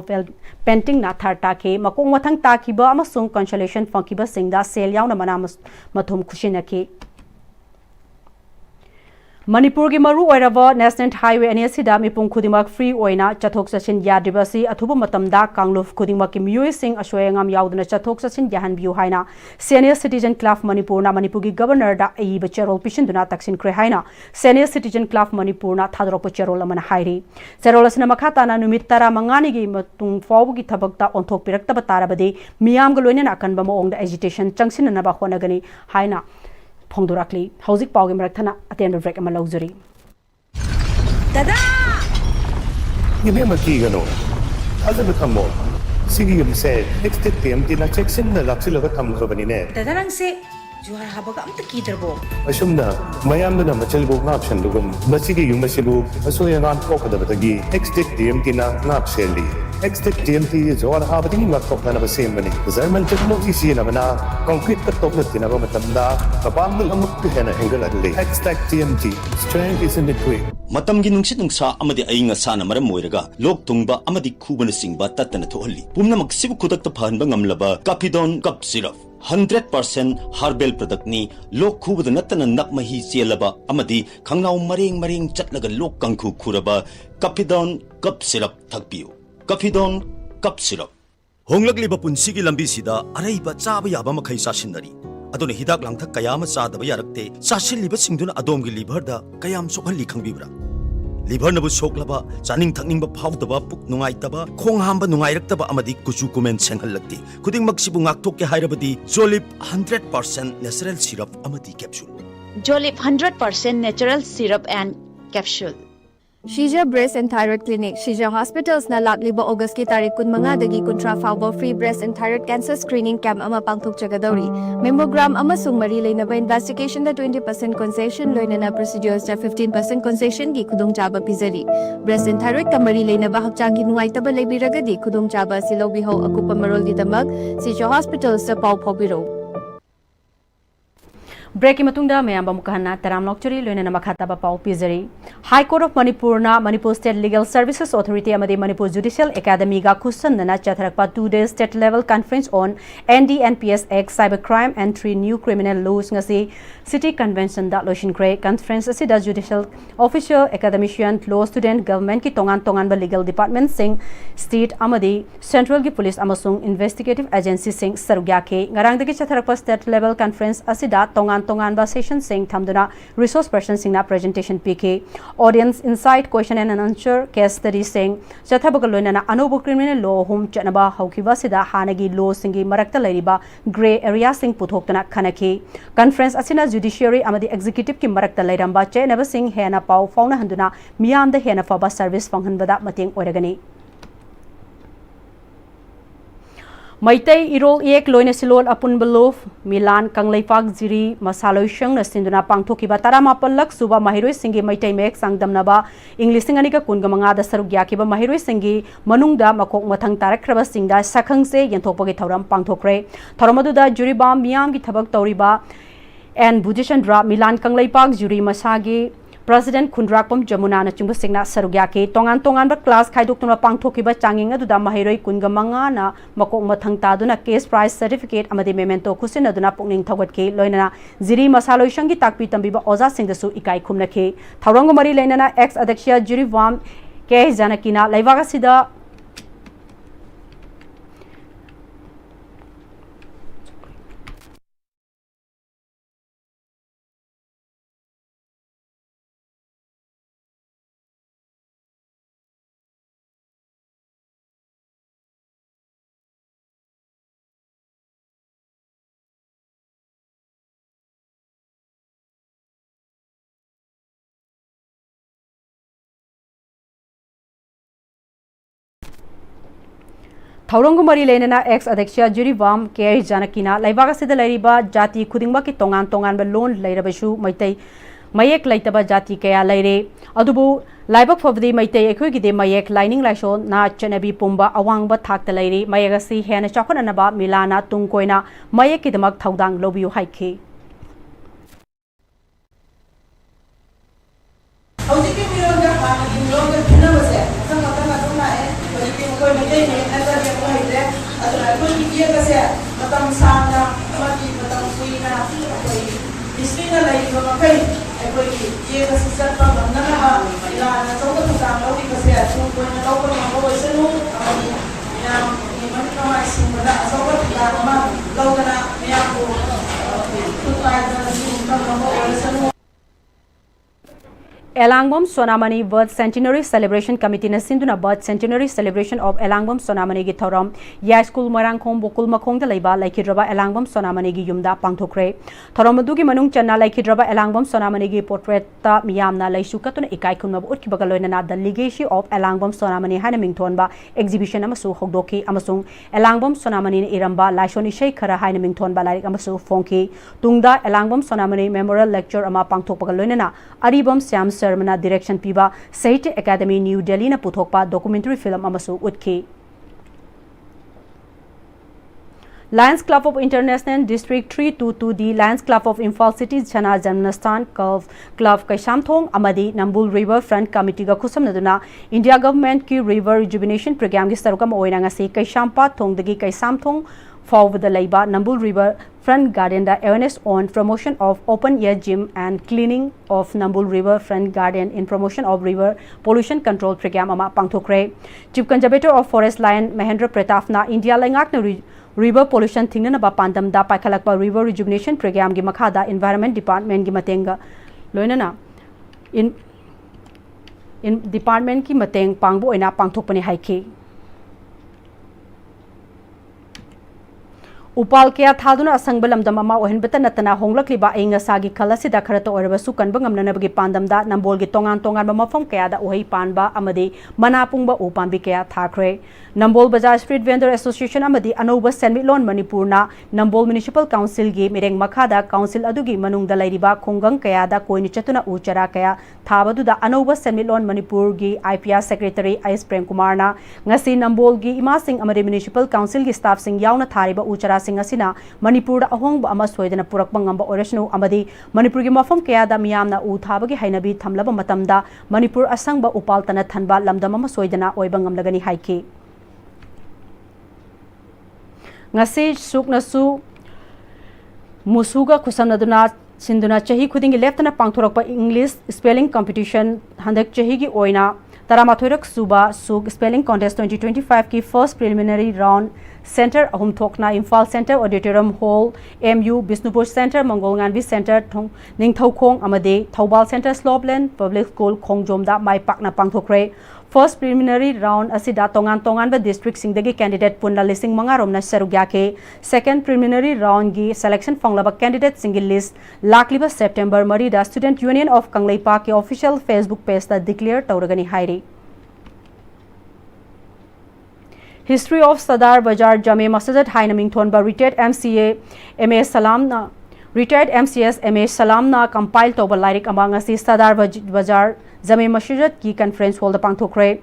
painting na third ta ke makong mathang ta ki ba amasung consolation funkiba singda sel yauna mana mathum khushina ke Manipur gi maru oiraba national highway ani asida mipung khudimak free oina chathok chasin yadibasi athuba matamda kangluf khudimak ki miyoi sing ashoyangam yaudna chathok chasin yahan biu haina senior citizen club Manipur na Manipur gi governor da ai bacharol pishin duna taksin kre haina senior citizen club Manipur na thadrop charol amana hairi charol asna makhata na numit tara mangani gi matung fawbu gi thabakta onthok pirakta batarabadi miyam ga loina akanba maong da agitation changsin na ba khonagani haina Phongdorakli hauzik pawge marathana aten break ama lauzuri Dada Yeme maki gano Alda betamo Sigi yum se next time tina checksin na laksi laga tham khabani ne Dada rang se juhar habaga amta kidarbo Asumna mayam na machal bo ngap shan lugum masigi yum masibu asoya ngan kokada batagi next time tina ngap seli next TMT jawar habadi ngak tokna na basem bani zaman technology si na bana concrete ka tokna tina ba matamda kapam amuk hena angle adli #TMT strength is in the way matamgi nungsit nungsa amadi ainga sana maram moiraga lok tungba amadi khubana singba tatana thohalli pumna maksibu khudakta phanba ngamlaba Capidon cup syrup 100% herbal product ni lok khubada natana nakmahi chelaba amadi khangnau mareng chatlaga lok kangkhu khuraba Capidon cup syrup thakpiu Capidon cup syrup honglakliba punsigi lambi sida araiba chaba yaba makhai sasinari adone hidak langthak kayama chadaba yarakte sasilliba singduna adomgi liver da kayam sokhalli khangbibra liver nabu soklaba chaning thakningba phawdaba puk nungaitaba khong hamba nungairaktaba amadi kuchu kumen senghallakti kuding maksibu ngakthok ke hairabadi Jolip 100% natural syrup amadi capsule Jolip 100% natural syrup and capsule Shija Breast and Thyroid Clinic, Shija Hospitals na lagliba August ki tarik kun mga dagi kontra fawbo free breast and thyroid cancer screening camp ama pangthok jagadori. Mammogram ama sung marilay na ba investigation na 20% concession loy na procedures na 15% concession gi kudong jaba pizari. Breast and thyroid ka marilay na ba hakchang ginuay taba laybiragadi kudong jaba silobiho akupa marol di damag Shija Hospitals sa pau pobiro. Break matungda mayamba mukahana taram lokchuri loina makhata ba pau pizari High Court of Manipur na Manipur State Legal Services Authority amadi Manipur Judicial Academy ga khusan na chatharakpa 2-day state level conference on NDNPS Act Cybercrime and 3 new criminal laws ngasi city convention da lotion kre conference asida judicial official academician law student government ki tongan ba legal department sing state amadi central ki police amasung investigative agency sing sarugya ke ngarang dagi chatharakpa state level conference asida tongan ba session sing thamduna resource person sing na presentation pk audience insight question and answer case study sing chathabaga loina na anobu criminal law hum chanaba haukiba sida hanagi law singi marakta lairiba gray area sing puthokna khanaki conference asina judiciary amadi executive ki marakta lairamba chenaba sing hena pau fauna handuna miyam da hena faba service fanghanbada mateng oiragani Maitai irol ek loina silol apun belof Milan Kanglaipak Jiri Masaloishang na sinduna pangthokiba tarama pallak suba mahiroi singi maitai mek sangdamnaba English singanika kunga manga da sarugya kiba mahiroi singi manungda makok mathang tarakraba singda sakhangse yenthokpagi thauram pangthokre tharamadуда juri ba miyam gi thabak tauriba and Bujishandra Milan Kanglaipak Juri Masagi President Kundrakpam Jamuna na chungba singna sarugya ke tongan ba class khaidok tuna pangthokiba changing aduda mahiroi kunga manga na makok mathang taduna case prize certificate amadi memento khusin aduna pukning thawat ke loinana jiri masaloi sangi takpi tambiba oza singdasu ikai khumna ke thawrang mari leinana ex adhyaksha juri wam ke janakina laiwaga sida Thaurong mari lenana ex Adhyaksha Jurivam K Janakina Laibaga Sida Lariba Jati Kudingba ki tongan ba loan lairabasu maitai mayek laitaba jati kaya laire adubu laibak fabdi maitai ekhoi gide mayek lining laisho na chanabi pumba awang ba thakta laire mayagasi hena chakona ba milana tungkoina mayek kidamak thaudang lobiu haike Hauji milonga ha milonga kinabase sama tanga tuna ko mate ne nazar ya ko ide aduna ko kiye kase matam sanga mati matam kuina ko isina lai ko makai ko kiye kase sarpa namna ha ila na to ko ta lo ki kase atu ko na to ko ma ko isenu amani ya ni man ka ma simba so ko ta ma lo kana ya ko tu ta na simba ko isenu Elangbom Sonamani Birth Centenary Celebration Committee na Sinduna Birth Centenary Celebration of Elangbom Sonamani gi thoram ya school marangkhom bokul makhong da leiba laikhidraba Elangbom Sonamani gi yumda pangthokre thoram adu gi manung channa laikhidraba Elangbom Sonamani gi portrait ta miyamna laisu katuna ikai khunma utki bagaloina na the legacy of Elangbom Sonamani hana mingthonba exhibition amasu hogdoki amasung Elangbom Sonamani ni iramba laishoni shei khara haina mingthonba larik amasu phongki tungda Elangbom Sonamani memorial lecture ama pangthok bagaloina na aribam syam Sermana direction piba Sahitya Academy New Delhi na puthokpa documentary film amasu utki Lions Club of International District 322D Lions Club of Imphal City Chana Janmastan Club Kaisamthong Amadi Nambul River Front Committee ga khusamnaduna India government ki river rejuvenation program gi sarukam oina ngasi Kaisampa thongdagi Kaisamthong Forward the Laiba Nambul River Front Garden da awareness on promotion of open air gym and cleaning of Nambul River Front Garden in promotion of river pollution control program ama pangthokre Chief Conservator of Forest Lion Mahendra Pratap na India langak na river pollution thingna na ba pandam da paikhalakpa river rejuvenation program gi makhada environment department gi matenga loinana in department ki mateng pangbo oina pangthokpani haike Upal kaya thaduna asang balamdam ama ohenbeta natana honglakliba ainga sagi khalasida kharata oirabasu kanba ngamnanabagi pandamda nambolgi tongan ba mafam kaya da ohei panba amadi manapungba upanbi kaya thakre Nambol Bazaar Street Vendor Association amadi anoba senmitlon Manipurna Nambol Municipal Council gi mireng makhada council adugi manungda lairiba khongang kaya da koini chatuna uchara kaya thabaduda anoba senmitlon Manipur gi IPR Secretary Ais Prem Kumar na ngasi Nambol gi imasing amadi Municipal Council gi staff sing yauna thariba uchara Singasina Manipur ahongba ama soidana purakpa ngamba oresnu amadi Manipur gi mafam kaya da miyamna u thabagi hainabi thamlaba matamda Manipur asangba upaltana thanba lamdam ama soidana oiba ngamlagani haike ngasi suknasu musuga khusamnaduna sinduna chahi khudingi leftana pangthorakpa English spelling competition handak chahi gi oina Taramathorak Suba Suk Spelling Contest 2025 की first preliminary round Center Ahum Thokna Imphal Center Auditorium Hall MU Bisnupur Center Mongolnganvi Center Ningthaukhong amade Thaubal Center Slopeland Public School Khongjomda Mai Pakna Pangthokre First preliminary round asida tongan ba district singdagi candidate punla listing mangarom na sarugyake second preliminary round gi selection fanglaba candidate single list lakliba September mari da Student Union of Kanglaipa ke official Facebook page ta declare tawragani hairi History of Sadar Bajar Jame Masajid Hainaming Thonba retired MCA MA Salam na retired MCS MA Salam na compile toba lyric among asi Sadar Bajar Jame Masjid ki conference hall da pangthokre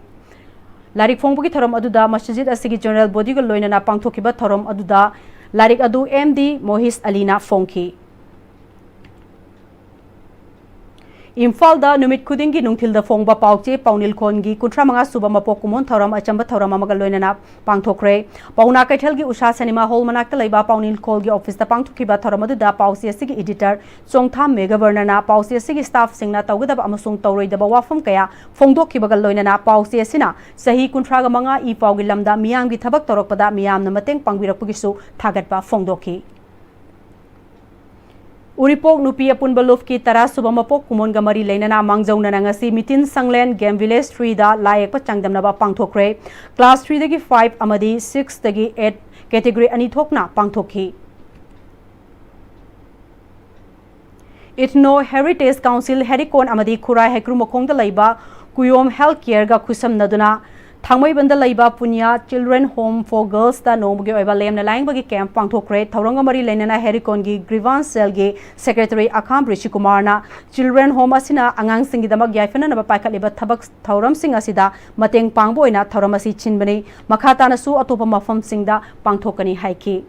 Larik Phongbugi thorom aduda masjid asigi general body go loina na pangthokiba thorom aduda larik adu MD Mohis Alina Phongki Imphal da numit khudingi nungthil da phongba pauche paunil khongi kuntra manga suba mapok kumon thoram achamba thoram amaga loina na pangthokre pauna kaithal gi usha cinema hall manakta leiba paunil khol gi office da pangthokiba thoram adu da pausi asigi editor chongtha mega na pausi asigi staff singna tawgada amasung tawroi da wafam kaya phongdok ki bagal loina na pausi asina sahi kuntra ga manga I paugi lamda miyam gi thabak torokpada miyam na mateng pangbirakpugi su thagatpa phongdoki Uripok nupi apun baluf ki tara subamapok kumon gamari lainana mangjauna nangasi mitin sanglen game village 3 da layak pa changdamna ba pangthokre class 3 dagi 5 amadi 6 dagi 8 category ani thokna pangthokhi Ethno Heritage Council Herikon amadi Khurai Hekru Mokhong da laiba Kuyom Healthcare ga khusam naduna Thangmoibanda laiba punya Children Home for Girls ta nomugi oiba lemna laingbagi camp pangthokre thoranga mari lenana herikon gi grievance cell gi secretary Akham Rishi Kumar na Children Home asina angang singi damak yaifana na paikhat liba thabak thoram sing asida mateng pangbo oina thoram asi chinbani makhata na su atopa mafam singda pangthokani haiki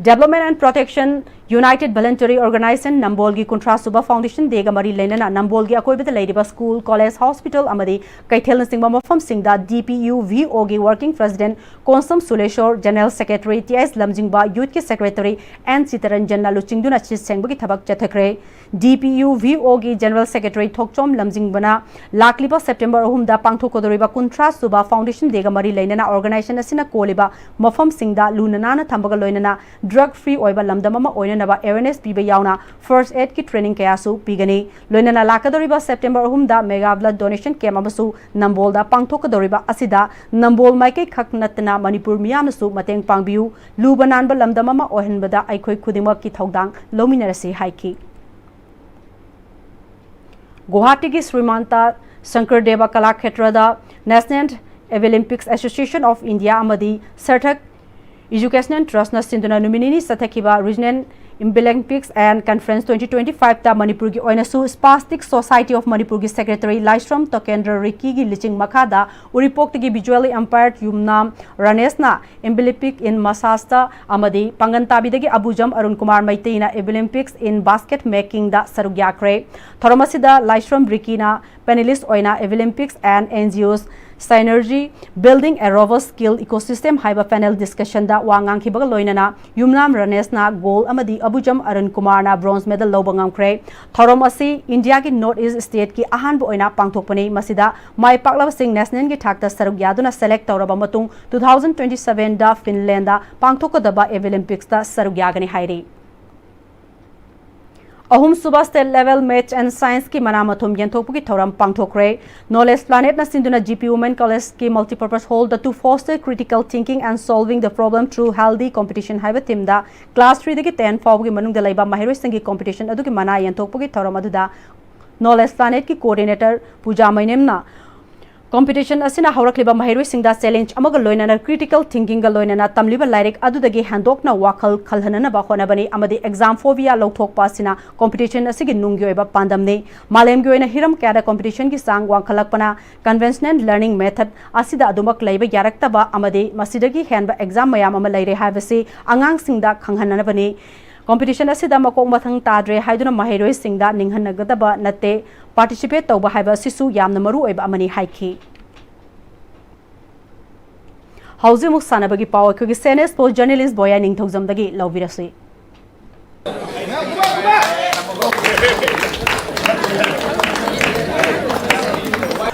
Development and Protection United Voluntary Organization Nambolgi Contra Suba Foundation Dega Mari Lenana Nambolgi Akoibita Ladiba School College Hospital Amadi Kaithel Singma Mafam Singda DPU VOG Working President Konsam Suleshor General Secretary TS Lamjingba Youth Ki Secretary and Sitaranjan Luchingduna Chisengbugi Thabak Chathakre DPU VOG General Secretary Thokchom Lamjingbana Lakliba September Humda Pangthokodoriba Contra Suba Foundation Dega Mari Lenana Organization Asina Koliba Mafam Singda Lunana Tambaga Loinana Drug Free Oiba Lamdamama Oinana awareness piba yauna first aid ki training kaya su pigani loinana lakadoriba September humda mega blood donation camp amasu nambolda pangthokadoriba asida nambol maike khaknatna Manipur miyamna su mateng pangbiu lubananba lamdamama ohenbada aikhoi khudimak ki thaudang lominarasi haiki Guwahati ki Srimanta Shankardeva Kalakshetrada National Olympics Association of India amadi Sarthak Educational Trust na sinduna nominee Sathakiba Regional Olympics and Conference 2025 ta Manipur gi oina su Spastic Society of Manipur gi Secretary Laishram Tokendra Riki gi liching makada uripok gi visually impaired yumnam Ranesna Olympic in Masasta amadi Pangantabi dagi Abujam Arun Kumar Maiteina Olympics in basket making da sarugyakre Thoramasida Laishram Riki na panelist oina Olympics and NGOs Synergy Building a Robust Skill Ecosystem haiba panel discussion da wangang khibaga loinana Yumnam Ranesna gold amadi Abujam Arun Kumar na bronze medal lobangam kre thorom asi India ki North East state ki ahanba oina pangthokpani masida mai paklaba sing national ki thakta saruk yaduna select tawraba matung 2027 da Finland da pangthokadaba Olympics da saruk yagani hairi Ahum Suba State Level Maths and Science ki manamathum yenthokpu ki thoram pangthokre Knowledge Planet na sinduna GP Women College ki multipurpose hall da to foster critical thinking and solving the problem through healthy competition haiba theme da class 3 dagi 10 faw gi manung da laiba mahiroi singi competition adu ki mana yenthokpu ki thoram adu da Knowledge Planet ki coordinator Puja Mainem na competition asina haurakliba mahiroi singda challenge amaga loinana critical thinking ga loinana tamliba lairik adudagi handokna wakal khalhanana ba khonabani amadi exam phobia lokthok pasina competition asigi nunggi oiba pandamne malem gi oina hiram kada competition gi sang wangkhalakpana conventional learning method asida adumak laiba yaraktaba amadi masidagi henba exam mayam ama laire habase angang singda khanghanana bani competition asida makok mathang tadre haiduna mahiroi singda ninghannagadaba natte participate tauba haiba sisu yamna maru oiba amani haiki Hauzi muk sanabagi paw ko gi senior sports journalist boya ningthogjam dagi lawbirasi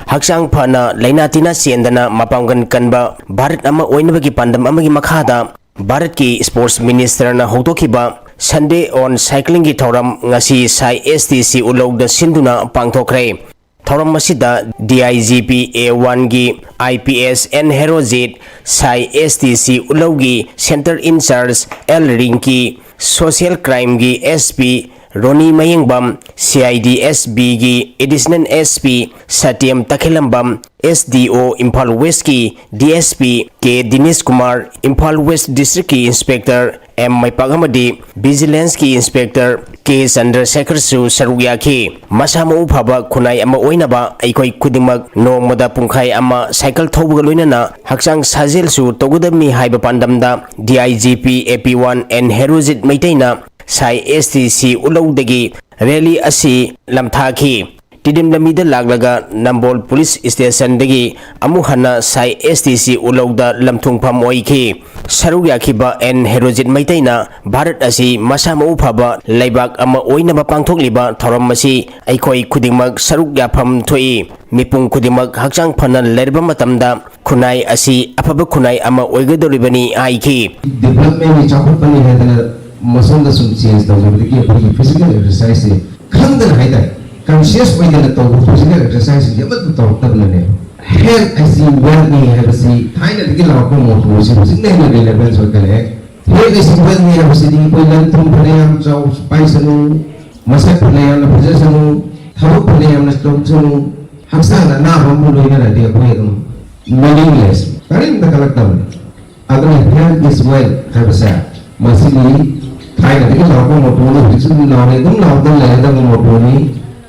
Haksang phana lainatina siendana mapanggan kanba Bharat ama oinabagi pandam amagi makhada Bharat ki sports minister na hotokiba Sunday on cycling ki thoram ngasi sai STC ulog da sinduna pangthokre thoram masida DIGP A1 gi IPS and Herozit sai STC ulogi center in charge L Rinki social crime gi SP Roni Mayengbam CID SB gi additional SP Satyam Takhilambam SDO Imphal West ki DSP K Dinesh Kumar Imphal West District ki Inspector M Maipagamadi Vigilance ki Inspector K Chandrasekhar Su Saruya ki Masama Uphaba Khunai ama oinaba aikoi kudingmak nongmada pungkhai ama cycle thobuga loinana haksang sajel su togudami haiba pandamda DIGP AP1 and Herozit Maitaina Sai STC ulawdagi rally asi lamthaki tidim lamida laglaga Nambol Police Station dagi amuhana Sai STC ulawda lamthungpham oiki sarugya khiba en Herozit Maitaina Bharat asi masama uphaba laibak ama oinaba pangthokliba thoram masi aikoi khudingmak sarugya pham thoi mipung khudingmak hakchang phana lerba matamda khunai asi afaba khunai ama oigadoribani aiki development ni chakupani hedana masonda sum change tawjabdagi apni physical exercise se khangdan haida conscious oidana taw physical exercise yamat taw tabnane health as in well-being habasi thaina digi lawko motu se sinne na relevance wakale health as in well-being habasi digi poilan thum phanayam chaw paisanu masak phanayam na phajasanu thabuk phanayam na tawsanu Haksana na pampuloy na natin ako itong meaningless. Karin na kalagtaw. Adon health is wealth, sabi siya. Masili, tayo natin yung ako mapuno. Gusto nyo na ulit, itong lahat ng lahat ng mapuni.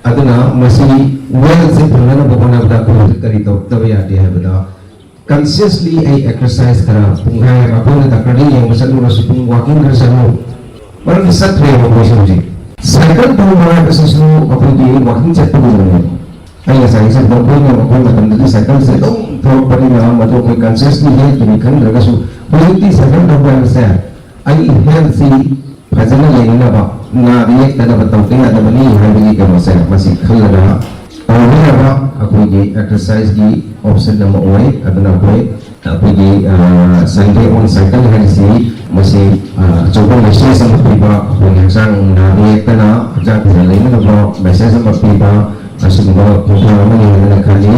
Adon na, masili, wealth sa pula na bukunabda ko karito. Tabi ati habada. Consciously ay exercise ka na. Kung kaya ako na takari yung masalura sa kung walking ka sa mo. Parang isa tray mo po siya. Second po mga kasaslo, ako di walking set po mo. Ay sa isang po na ako matanda di second set. Thought pa rin na mato ko consciously health kinikan daga so. Positive second po ba siya? Ay healthy present na na ba na react na ba tawag na ba ni hindi ka masaya masih khala na ba ako di exercise di option na mauwi at na ako di Sunday on cycle hari si masih coba message sama pipa ako yang sang na react na at sa lain na ba message sama pipa masih ba kung ano man yung kali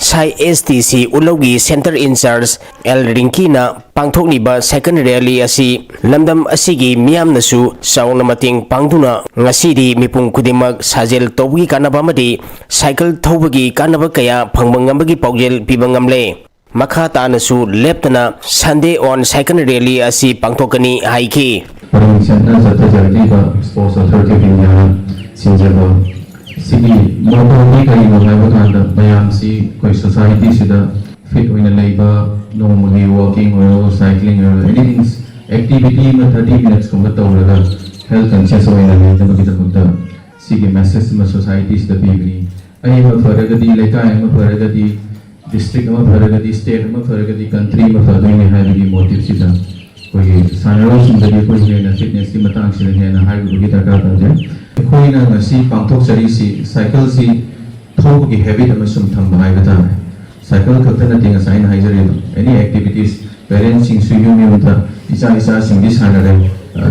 Sai STC Ulogi Center in Charge El Ringkina pangthokniba second rally asi lamdam asigi miyam nasu saung mating pangduna ngasidi mipung kudimak sajel tawgi kanaba madi cycle thawbagi kanaba kaya phangmangamagi paujel pibangamle makhata nasu leptana Sunday on second rally asi pangthokani haiki Permissionnya satu jadi sponsor terkini sinjaba sigi motor kali mengenai bukan bayam si koi society sudah fit oina labor normally walking or cycling or anything activity में 30 minutes को बताओ लगा health conscious oina नहीं तो kita Buddha sigi message में society sudah begini आई में फरगती लेका में फरगती district में फरगती state में फरगती country में फरगती है बगी motive sudah कोई सानरों सुंदरी कोई है ना fitness की मतंग से है ना हर बगी तरह का है कोई ना नसी पांथोक चरी सी साइकिल सी थोक की हैबिट में सुन थम बनाए बता है साइकिल करते न तीन साइन हाई जरे एनी एक्टिविटीज पेरेंट्स सिंग सुयु में उनका इचा सिंग दिस हाना रे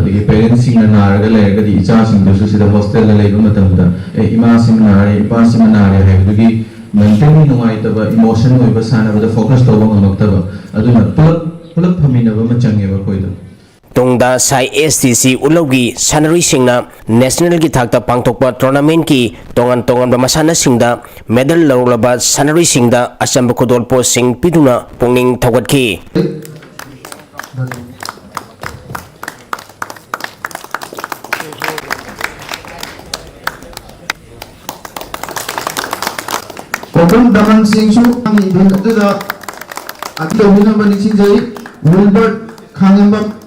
देखिए पेरेंट्स सिंग ना आरगल है कभी इचा सिंग दूसरे सीधा हॉस्टल ले लेगा मतलब उनका इमा सिंग ना रे इपा सिंग ना रे है क्योंकि मेंटली नुआई तब इमोशन में बस आना बस फोकस तो वो हम तब अदु न पुलप हमें न वो में चंगे वो कोई तो Tongda Sai STC Ulogi Sanari Singna National ki thakta pangthokpa tournament ki tongan masana singda medal lawlaba Sanari Singda Assam Khodol po sing piduna pongning thawat ki Kogon daman sing su ang ibig ito da at ito naman si Jay Wilbert Kangambak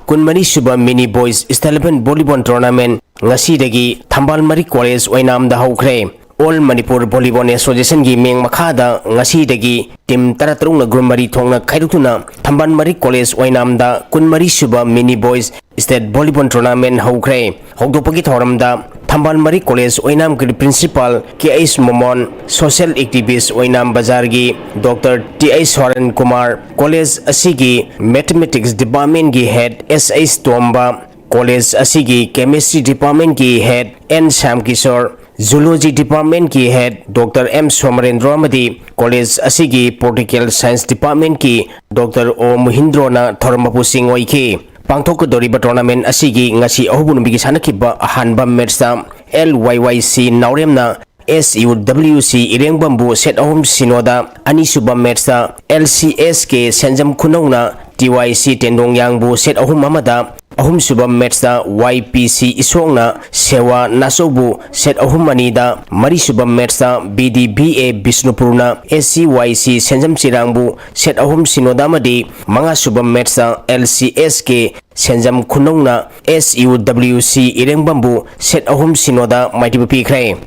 Kunmani Suba Mini Boys Stallion Volleyball Tournament ngasi dagi Thambal Mari College oinam da haukre All Manipur Volleyball Association gi meng makhada ngasi dagi team taratrung na grumari thongna khaidutuna Thambal Mari College oinam da Kunmari Suba Mini Boys State Volleyball Tournament haukre hokdopagi thoram da Thambal Mari College oinam ki principal K.S. Momon social activist oinam bazar gi Dr. T.S. Soren Kumar College asigi Mathematics Department gi head S.S. Tomba College asigi Chemistry Department ki head N. Sam Kishore Zoology Department ki head Dr. M. Somarendra Amadi College asigi Political Science Department ki Dr. O. Muhindro na Thormapu Singh oiki Pangthok doriba tournament asigi ngasi ahubun bigi sanakiba ahanba matchta LYYC Nauremna SUWC Irengbambu set ahum sinoda anisuba matchta LCSK Senjam Kunongna TYC Tendong Yangbu set ahum amada ahum suba matchta YPC Isongna Sewa Nasobu set ahum manida mari suba matchta BDBA Bisnupurna SCYC Senjam Chirangbu set ahum sinoda madi manga suba matchta LCSK Senjam Kunongna SUWC Irengbambu set ahum sinoda maitibu pikre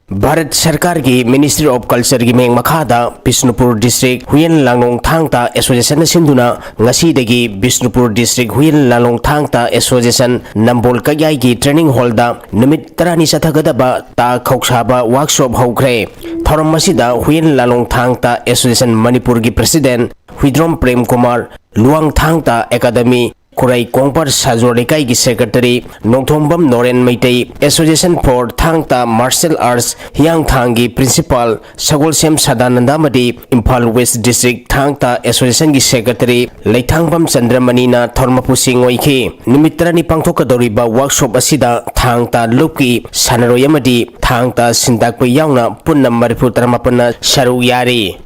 Bharat Sarkar ki Ministry of Culture ki meng makhada Bisnupur District Huyen Langlong Thangta Association sinduna ngasi dagi Bisnupur District Huyen Langlong Thangta Association Nambol Kayai ki training hall da numit tarani sathagadaba ta khoksaba workshop haukre thoram masida Huyen Langlong Thangta Association Manipur ki President Huidrom Prem Kumar Luang Thangta Academy Kurai Kongpar Sajor Lekai gi Secretary Nongthombam Noren Meitei Association for Thangta Martial Arts Hiang Thangi Principal Sagolsem Sadananda Madi Imphal West District Thangta Association gi Secretary Leithangbam Chandramani na Thormapusing Oiki Nimitrani Pangthokadoriba workshop asida Thangta Luki Sanaroyamadi Thangta Sindakpa Yauna Punna Maripu Taramapana Sharu Yari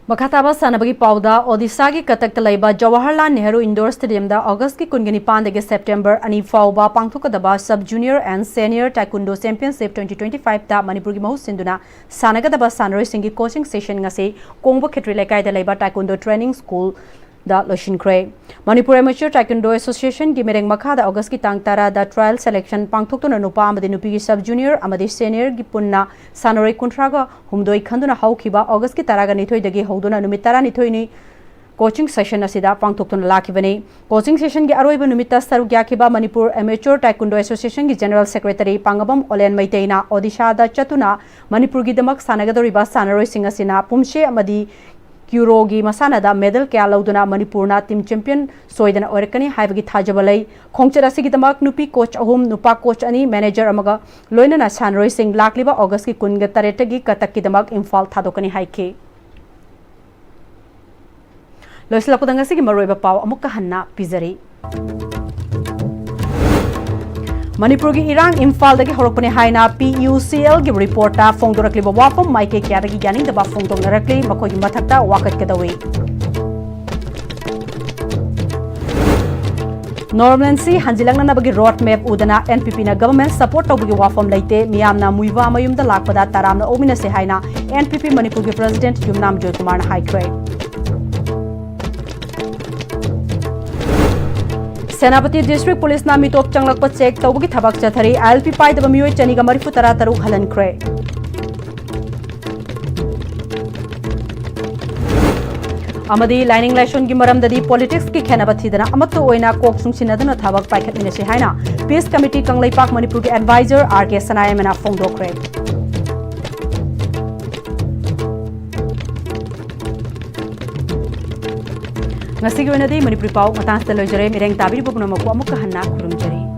Makataba Sanabagi Pauda, Odisha ki Katak Talaiba, Jawaharlal Nehru Indoor Stadium da August ki Kungani Pandage September Ani Fauba Pangthokadaba Sub Junior and Senior Taekwondo Championship 2025 da Manipur ki Mahu Sinduna Sanagadaba Sanroi Singhi coaching session ngase Kongbo Khetri Lekai da Laiba Taekwondo Training School da Loshin Kre. Manipur Amateur Taekwondo Association ki Mereng Makha da August ki Tang Tara da trial selection Pangthokna Nupa amadi Nupi ki Sub Junior amadi Senior ki Punna Sanroi Kuntraga Humdoi Khanduna Haukiba August ki Taraga Nithoi dagi Hauduna Numitara Nithoi ni coaching session asida Pangthokna Lakibani. Coaching session ki Aroiba Numita Saru Gyakiba Manipur Amateur Taekwondo Association ki General Secretary Pangabam Olen Maiteina Odisha da Chatuna Manipur ki Damak Sanagadoriba Sanroi Singasina Pumshe amadi Kurogi Masanada medal kaya lauduna Manipurna team champion soidana oirakani haibagi thajabalai khongchara sigidamak nupi coach ahum nupa coach ani manager amaga loinana Sanroi Singh lakliba August ki kunga taretagi katak kidamak Imphal thadokani haike loislapudanga sigi maroiba paw amukka hanna pizari Manipur ki Irang Imphal dagi horokpane haina PUCL gi report ta phongdorakliba wafam maike kya dagi yaning daba phongdongnarakli makoi gi mathakta wakat kadawi Normalcy hanjilangna nabagi road map udana NPP na government support tawbagi wafam leite miyamna muiwa mayumda lakpada taramna omina se haina NPP Manipur gi president Yumnam Joy Kumar na haikre Senapati District Police na mitop changlakpa check tawbagi thabak chathari ILP pai daba mioi chaniga marifu tara taru halan kre amadi lining lation gi maram dadi politics ki khenaba thidana amatto oina kok sungsinadana thabak paikhat minase haina peace committee kanglaipak Manipur ki advisor RK Sanayamena phongdokre Ngasigi oinadi Manipur pau matang stelojare mireng tabiri bubna maku amukka hanna khurumjari